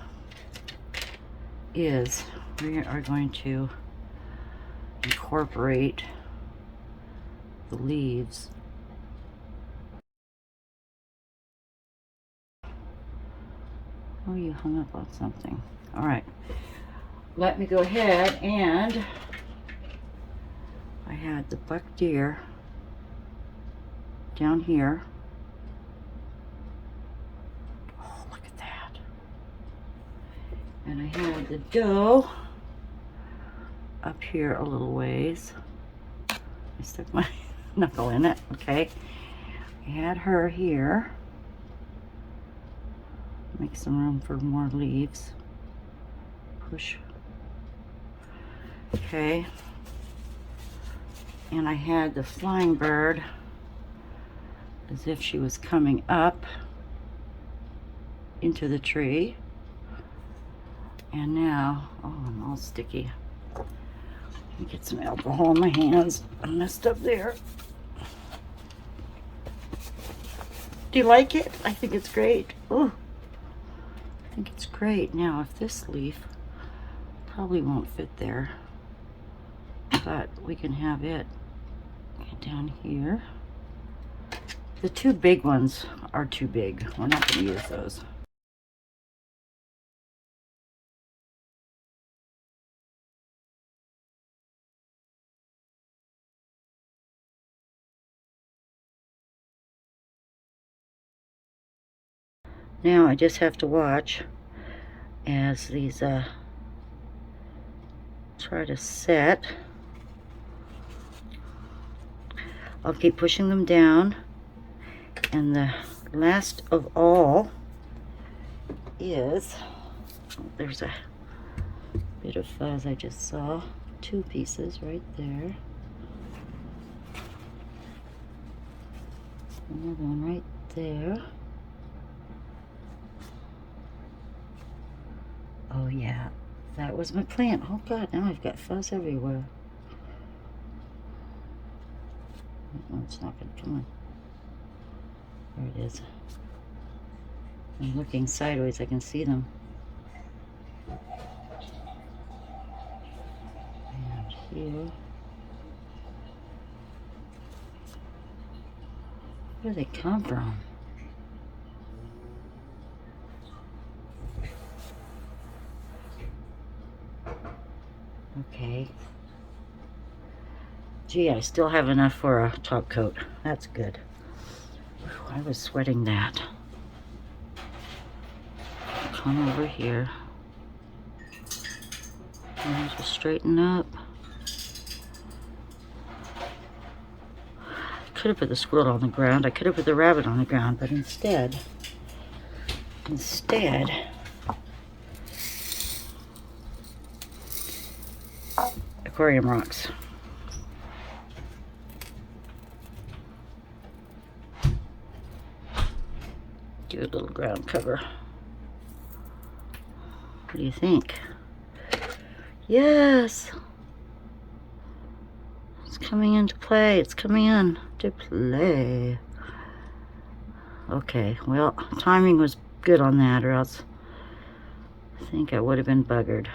is we are going to incorporate the leaves. Oh, you hung up on something. All right. Let me go ahead and I had the buck deer down here. Oh, look at that. And I had the doe up here a little ways. I stuck my knuckle in it, okay. I had her here. Make some room for more leaves. Push. Okay. And I had the flying bird as if she was coming up into the tree. And now, oh, I'm all sticky. Let me get some alcohol in my hands. I messed up there. Do you like it? I think it's great. Oh, I think it's great. Now, if this leaf probably won't fit there, but we can have it down here. The two big ones are too big. We're not going to use those. Now I just have to watch as these try to set. I'll keep pushing them down, and the last of all is, there's a bit of fuzz I just saw, two pieces right there, another one right there. Oh yeah, that was my plant. Oh god, now I've got fuzz everywhere. Oh, it's not going to come on. There it is. I'm looking sideways, I can see them. And here. Where do they come from? Okay. Gee, I still have enough for a top coat. That's good. Whew, I was sweating that. Come over here. And just straighten up. Could have put the squirrel on the ground. I could have put the rabbit on the ground, but instead, aquarium rocks. Do a little ground cover. What do you think? Yes! It's coming into play. It's coming in to play. Okay, well, timing was good on that, or else I think I would have been buggered.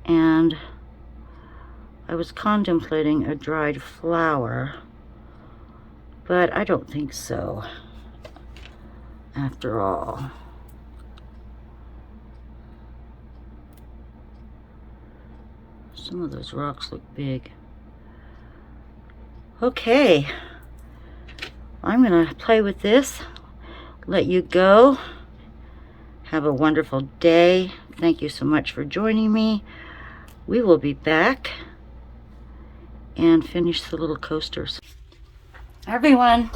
And I was contemplating a dried flower, but I don't think so after all. Some of those rocks look big. Okay, I'm gonna play with this, let you go. Have a wonderful day. Thank you so much for joining me. We will be back and finish the little coasters. Everyone,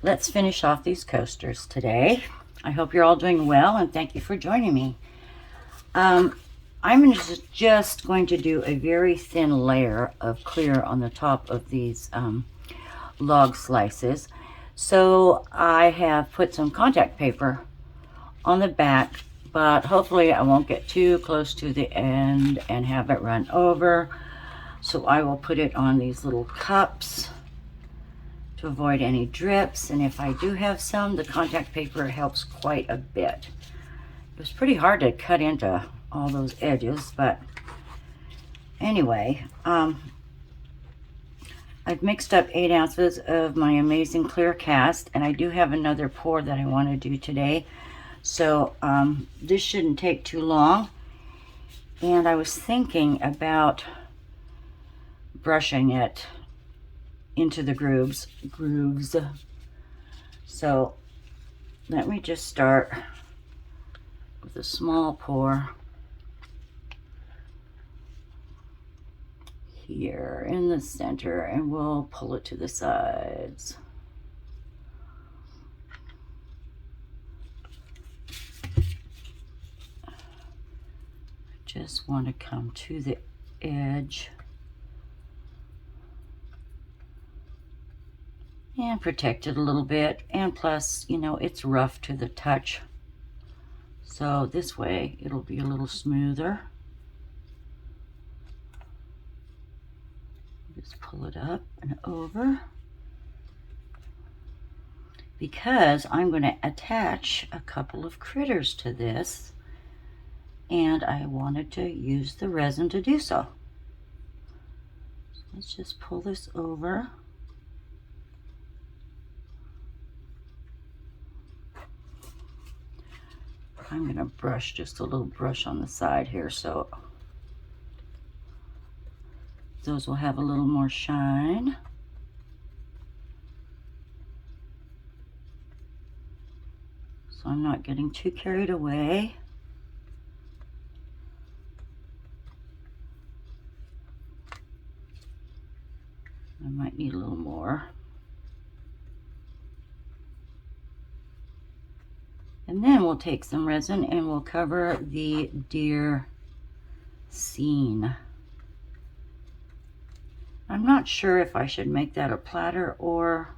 let's finish off these coasters today. I hope you're all doing well, and thank you for joining me. I'm just going to do a very thin layer of clear on the top of these log slices. So I have put some contact paper on the back, but hopefully I won't get too close to the end and have it run over. So I will put it on these little cups to avoid any drips, and if I do have some, the contact paper helps quite a bit. It was pretty hard to cut into all those edges, but anyway, I've mixed up 8 ounces of my amazing clear cast, and I do have another pour that I want to do today, so this shouldn't take too long. And I was thinking about brushing it into the grooves. So let me just start with a small pour here in the center, and we'll pull it to the sides. I just want to come to the edge and protect it a little bit, and plus, you know, it's rough to the touch, so this way it'll be a little smoother. Just pull it up and over, because I'm going to attach a couple of critters to this, and I wanted to use the resin to do so. So let's just pull this over. I'm going to brush just a little brush on the side here, so those will have a little more shine. So I'm not getting too carried away. I might need a little more. And then we'll take some resin and we'll cover the deer scene. I'm not sure if I should make that a platter or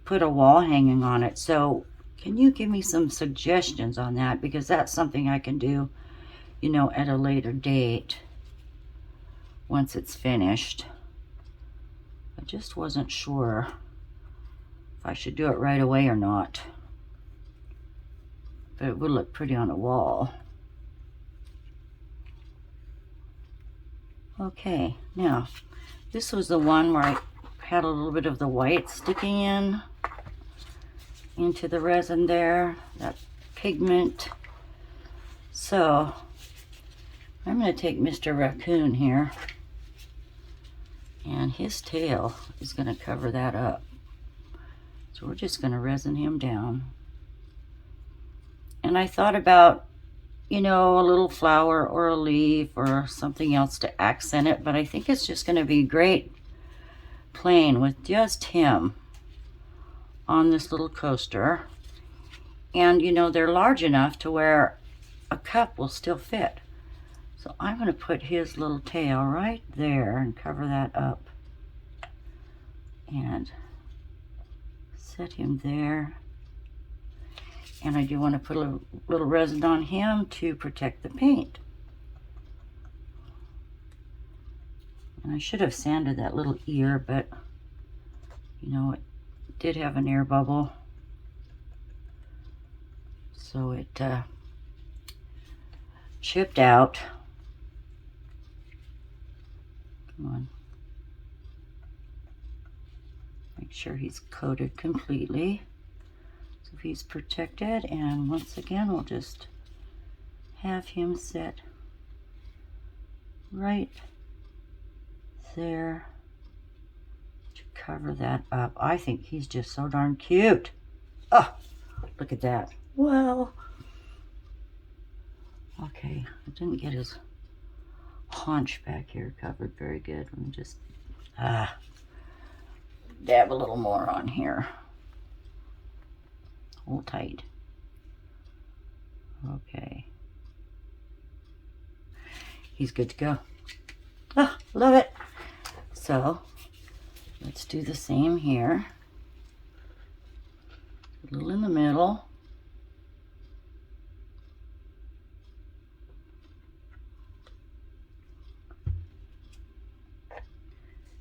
put a wall hanging on it. So can you give me some suggestions on that? Because that's something I can do, you know, at a later date once it's finished. I just wasn't sure if I should do it right away or not. But it would look pretty on a wall. Okay, now this was the one where I had a little bit of the white sticking into the resin there, that pigment. So I'm going to take Mr. Raccoon here, and his tail is going to cover that up. So we're just going to resin him down. And I thought about, you know, a little flower or a leaf or something else to accent it, but I think it's just going to be great plain with just him on this little coaster. And, you know, they're large enough to where a cup will still fit. So I'm going to put his little tail right there and cover that up. And set him there. And I do want to put a little resin on him to protect the paint. And I should have sanded that little ear, but you know, it did have an air bubble. So it chipped out. Come on. Make sure he's coated completely. So he's protected, and once again, we'll just have him sit right there to cover that up. I think he's just so darn cute. Oh, look at that. Well, okay, I didn't get his haunch back here covered very good. Let me just dab a little more on here. Hold tight. Okay. He's good to go. Oh, love it. So let's do the same here. A little in the middle.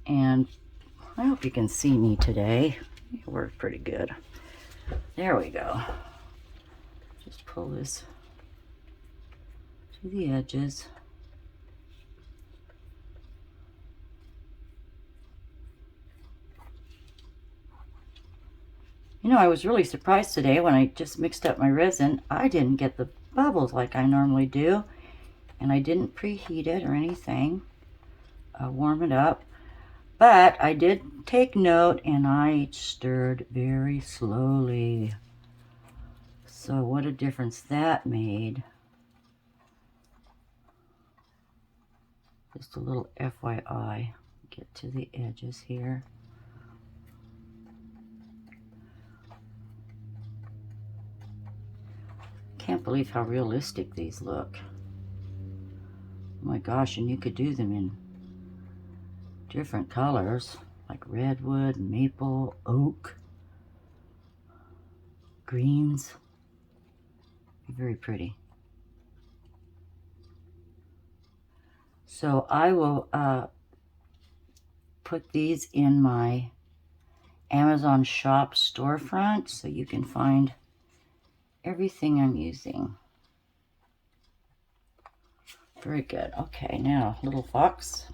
And I hope you can see me today. It worked pretty good. There we go. Just pull this to the edges. You know, I was really surprised today when I just mixed up my resin. I didn't get the bubbles like I normally do. And I didn't preheat it or anything. Warm it up. But I did take note, and I stirred very slowly. So what a difference that made. Just a little FYI. Get to the edges here. Can't believe how realistic these look. Oh my gosh, and you could do them in different colors, like redwood, maple, oak, greens. Very pretty. So I will put these in my Amazon shop storefront so you can find everything I'm using. Very good. Okay, now little fox.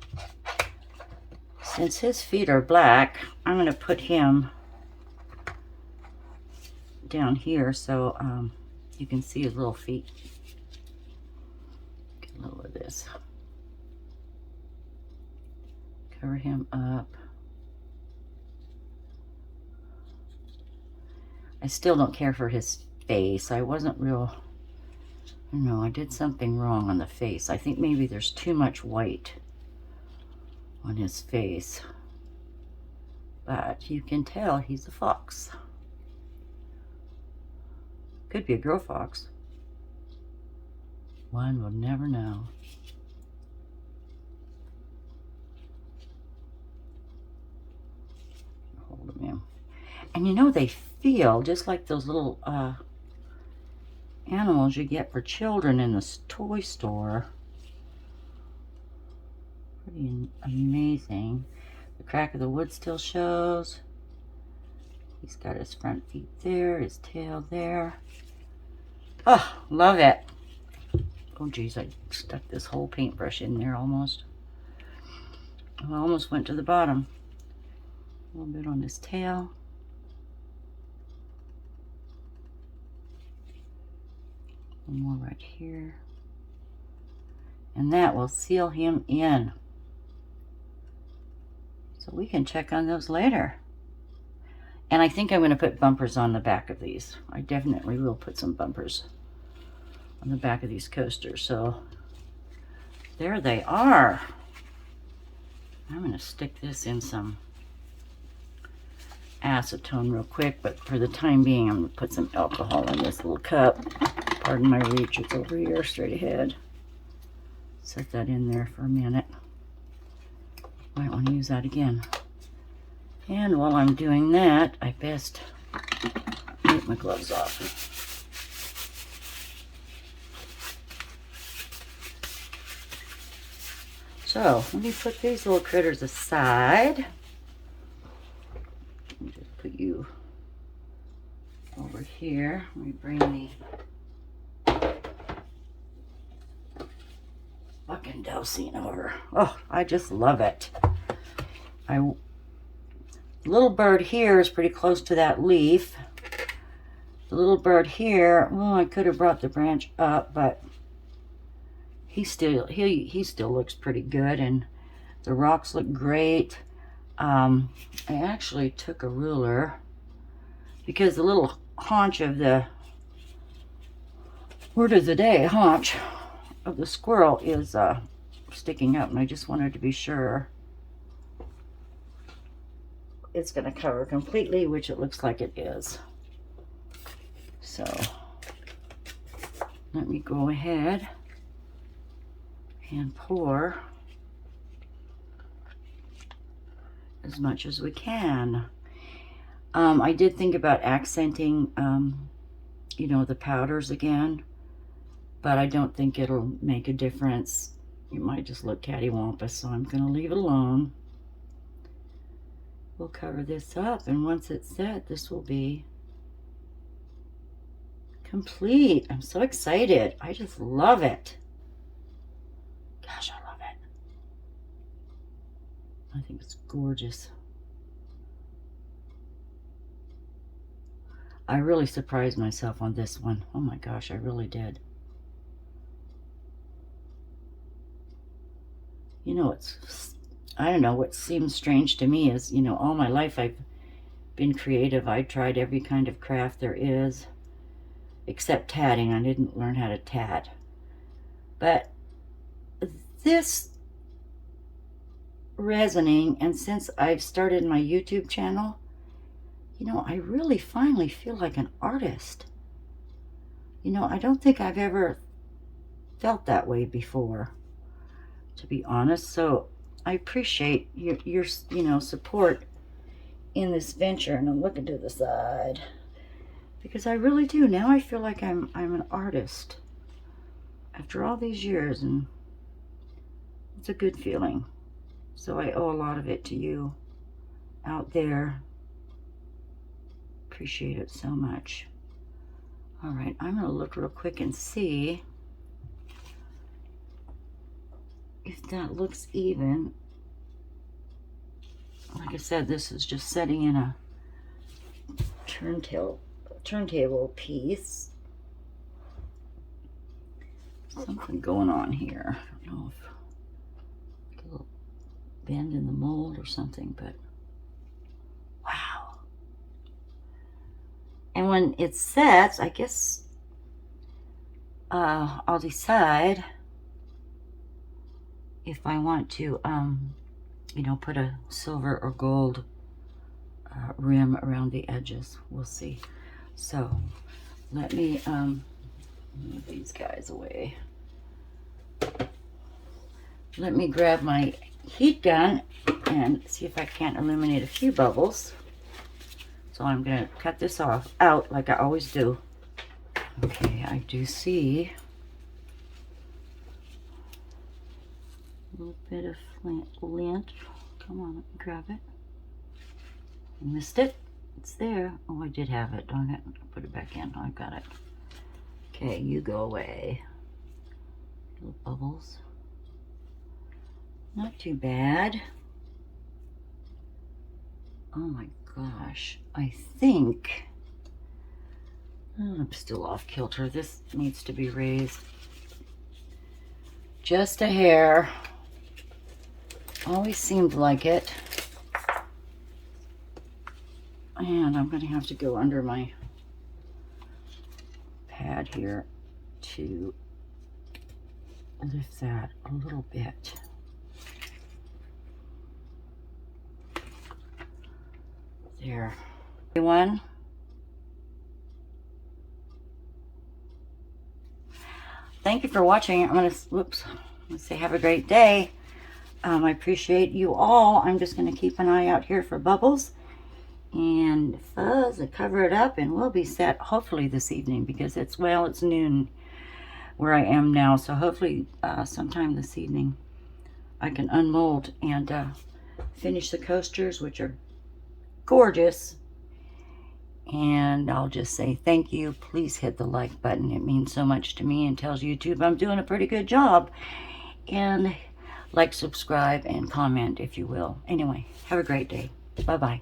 Since his feet are black, I'm going to put him down here so you can see his little feet. Get a little of this. Cover him up. I still don't care for his face. I wasn't real, I don't know, I did something wrong on the face. I think maybe there's too much white on his face. But you can tell he's a fox. Could be a girl fox. One will never know. Hold him in. And you know, they feel just like those little animals you get for children in the toy store. Pretty amazing. The crack of the wood still shows. He's got his front feet there, his tail there. Oh, love it. Oh geez, I stuck this whole paintbrush in there almost. I almost went to the bottom. A little bit on his tail. One more right here. And that will seal him in. So we can check on those later. And I think I'm going to put bumpers on the back of these. I definitely will put some bumpers on the back of these coasters. So there they are. I'm going to stick this in some acetone real quick, but for the time being I'm going to put some alcohol in this little cup. Pardon my reach, it's over here straight ahead. Set that in there for a minute. Might want to use that again. And while I'm doing that, I best take my gloves off. So let me put these little critters aside. Let me just put you over here. Let me bring the fucking dosing over. Oh, I just love it. The little bird here is pretty close to that leaf. The little bird here, well, I could have brought the branch up, but he still looks pretty good, and the rocks look great. I actually took a ruler because the little haunch of the word of the day, haunch of the squirrel is sticking up, and I just wanted to be sure it's going to cover completely, which it looks like it is. So let me go ahead and pour as much as we can. I did think about accenting, you know, the powders again, but I don't think it'll make a difference. It might just look cattywampus, so I'm going to leave it alone. We'll cover this up, and once it's set, this will be complete. I'm so excited. I just love it. Gosh, I love it. I think it's gorgeous. I really surprised myself on this one. Oh my gosh, I really did. You know, I don't know, what seems strange to me is, you know, all my life I've been creative. I tried every kind of craft there is, except tatting. I didn't learn how to tat. But this resining, and since I've started my YouTube channel, you know, I really finally feel like an artist. You know, I don't think I've ever felt that way before, to be honest. So I appreciate your you know, support in this venture. And I'm looking to the side because I really do. Now I feel like I'm an artist after all these years, and it's a good feeling. So I owe a lot of it to you out there. Appreciate it so much. All right, I'm going to look real quick and see if that looks even. Like I said, this is just setting in a turntable piece. Something going on here. I don't know if a little bend in the mold or something, but wow. And when it sets, I guess I'll decide if I want to, you know, put a silver or gold rim around the edges. We'll see. So let me move these guys away. Let me grab my heat gun and see if I can't eliminate a few bubbles. So I'm going to cut this out like I always do. Okay, I do see a little bit of lint. Come on, let me grab it. I missed it. It's there. Oh, I did have it. Darn it. I'll put it back in. I got it. Okay, you go away. Little bubbles. Not too bad. Oh my gosh. I think I'm still off kilter. This needs to be raised just a hair. Always seemed like it. And I'm going to have to go under my pad here to lift that a little bit. There. Everyone. Thank you for watching. I'm going to, let's say have a great day. I appreciate you all. I'm just going to keep an eye out here for bubbles and fuzz and cover it up, and we'll be set hopefully this evening because it's, well, it's noon where I am now. So hopefully sometime this evening I can unmold and finish the coasters, which are gorgeous. And I'll just say thank you. Please hit the like button. It means so much to me and tells YouTube I'm doing a pretty good job. And like, subscribe, and comment if you will. Anyway, have a great day. Bye-bye.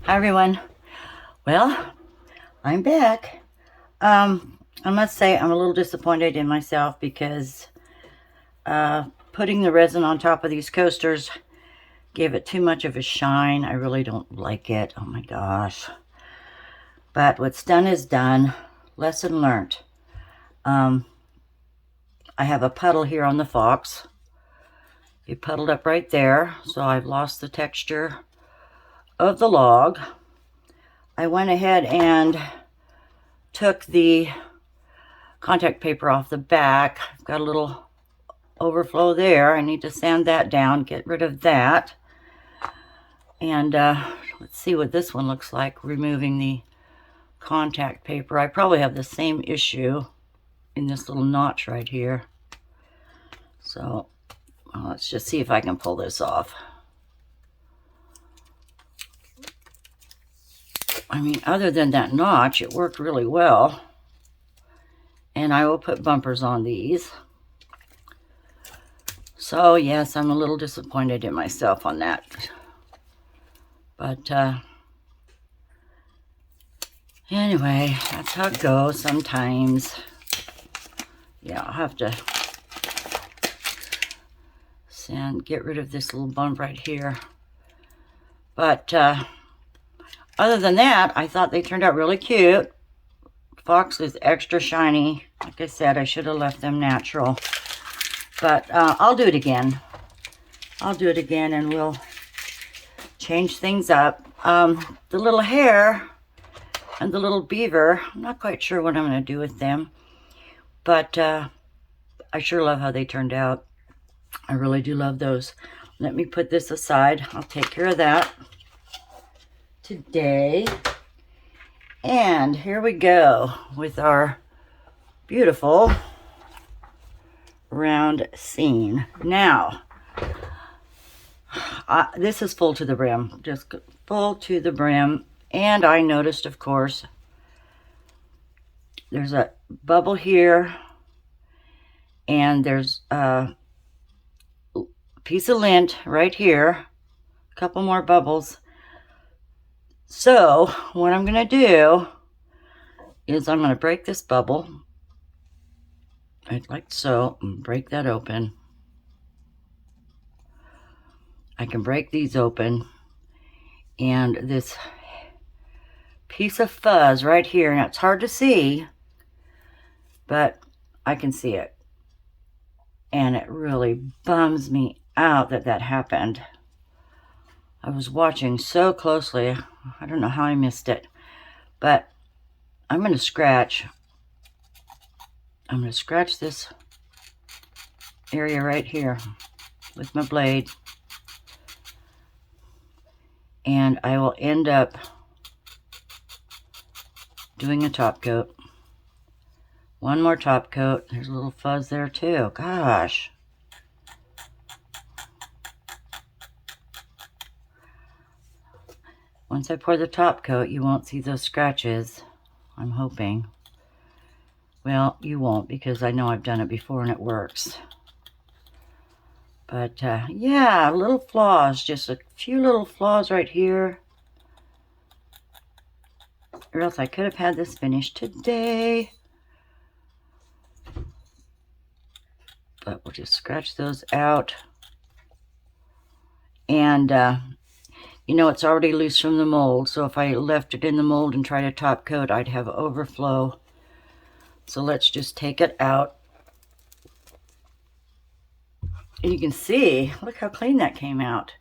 Hi everyone. Well, I'm back. I must say I'm a little disappointed in myself because putting the resin on top of these coasters gave it too much of a shine. I really don't like it. Oh my gosh. But what's done is done. Lesson learned. I have a puddle here on the Fox. It puddled up right there, so I've lost the texture of the log. I went ahead and took the contact paper off the back. I've got a little overflow there. I need to sand that down, get rid of that. And let's see what this one looks like, removing the contact paper. I probably have the same issue in this little notch right here. So let's just see if I can pull this off. I mean, other than that notch, it worked really well. And I will put bumpers on these. So yes, I'm a little disappointed in myself on that. But anyway, that's how it goes sometimes. Yeah, I'll have to get rid of this little bump right here. But other than that, I thought they turned out really cute. Fox is extra shiny. Like I said, I should have left them natural. But I'll do it again. I'll do it again and we'll change things up. The little hare and the little beaver, I'm not quite sure what I'm going to do with them. But I sure love how they turned out. I really do love those. Let me put this aside. I'll take care of that today. And here we go with our beautiful round scene. Now, this is full to the brim, just full to the brim. And I noticed, of course, there's a bubble here, and there's a piece of lint right here, a couple more bubbles. So what I'm going to do is I'm going to break this bubble, like so, and break that open. I can break these open, and this piece of fuzz right here, now it's hard to see, but I can see it, and it really bums me out that that happened. I was watching so closely. I don't know how I missed it, but I'm going to scratch. I'm going to scratch this area right here with my blade, and I will end up doing a top coat. One more top coat. There's a little fuzz there too. Gosh. Once I pour the top coat, you won't see those scratches. I'm hoping. Well, you won't, because I know I've done it before and it works. But yeah, little flaws, just a few little flaws right here. Or else I could have had this finished today. But we'll just scratch those out. And you know, it's already loose from the mold, so if I left it in the mold and tried to top coat, I'd have overflow. So let's just take it out. And you can see, look how clean that came out.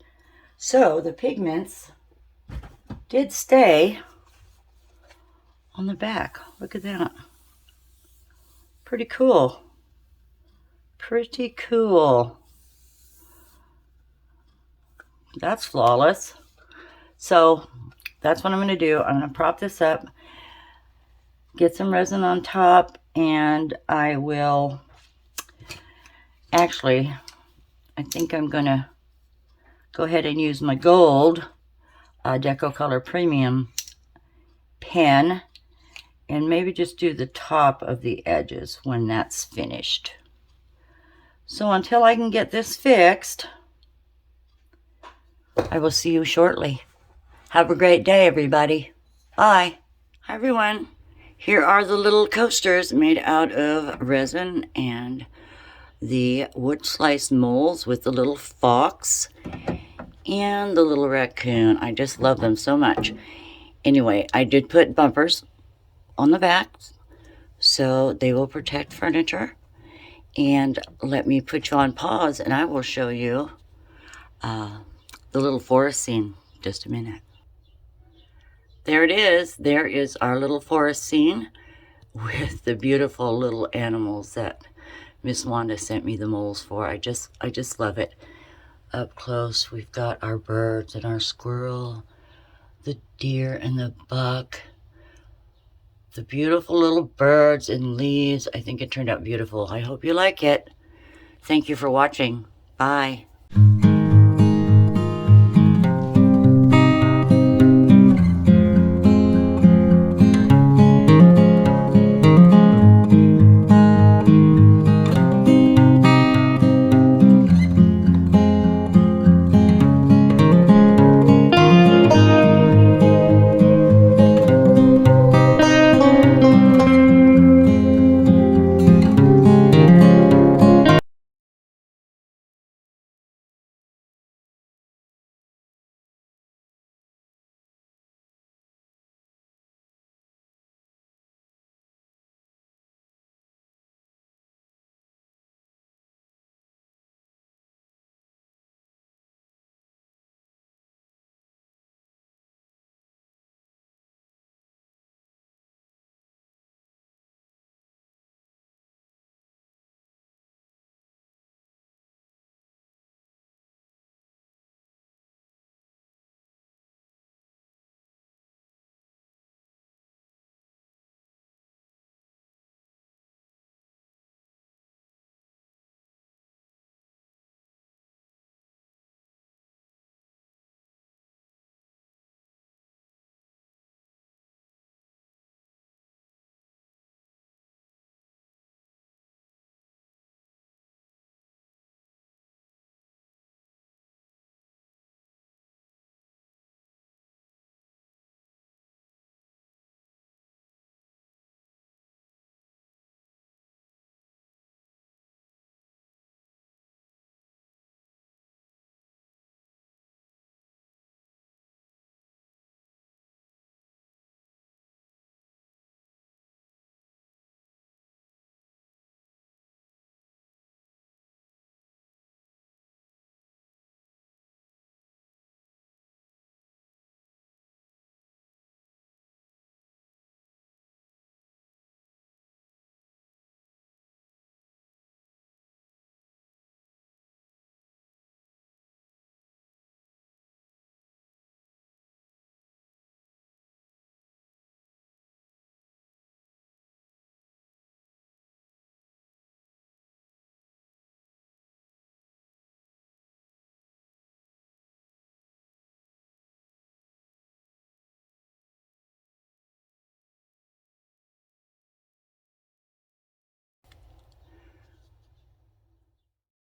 So the pigments did stay on the back. Look at that. Pretty cool. Pretty cool. That's flawless. So that's what I'm going to do. I'm going to prop this up, get some resin on top, and I will actually, I think I'm going to go ahead and use my gold Deco Color Premium pen and maybe just do the top of the edges when that's finished. So until I can get this fixed, I will see you shortly. Have a great day, everybody. Bye. Hi, everyone. Here are the little coasters made out of resin and the wood slice molds with the little fox and the little raccoon. I just love them so much. Anyway, I did put bumpers on the back so they will protect furniture. And let me put you on pause and I will show you the little forest scene. Just a minute. There it is. There is our little forest scene with the beautiful little animals that Miss Wanda sent me the molds for. I just love it. Up close, we've got our birds and our squirrel, the deer and the buck, the beautiful little birds and leaves. I think it turned out beautiful. I hope you like it. Thank you for watching. Bye.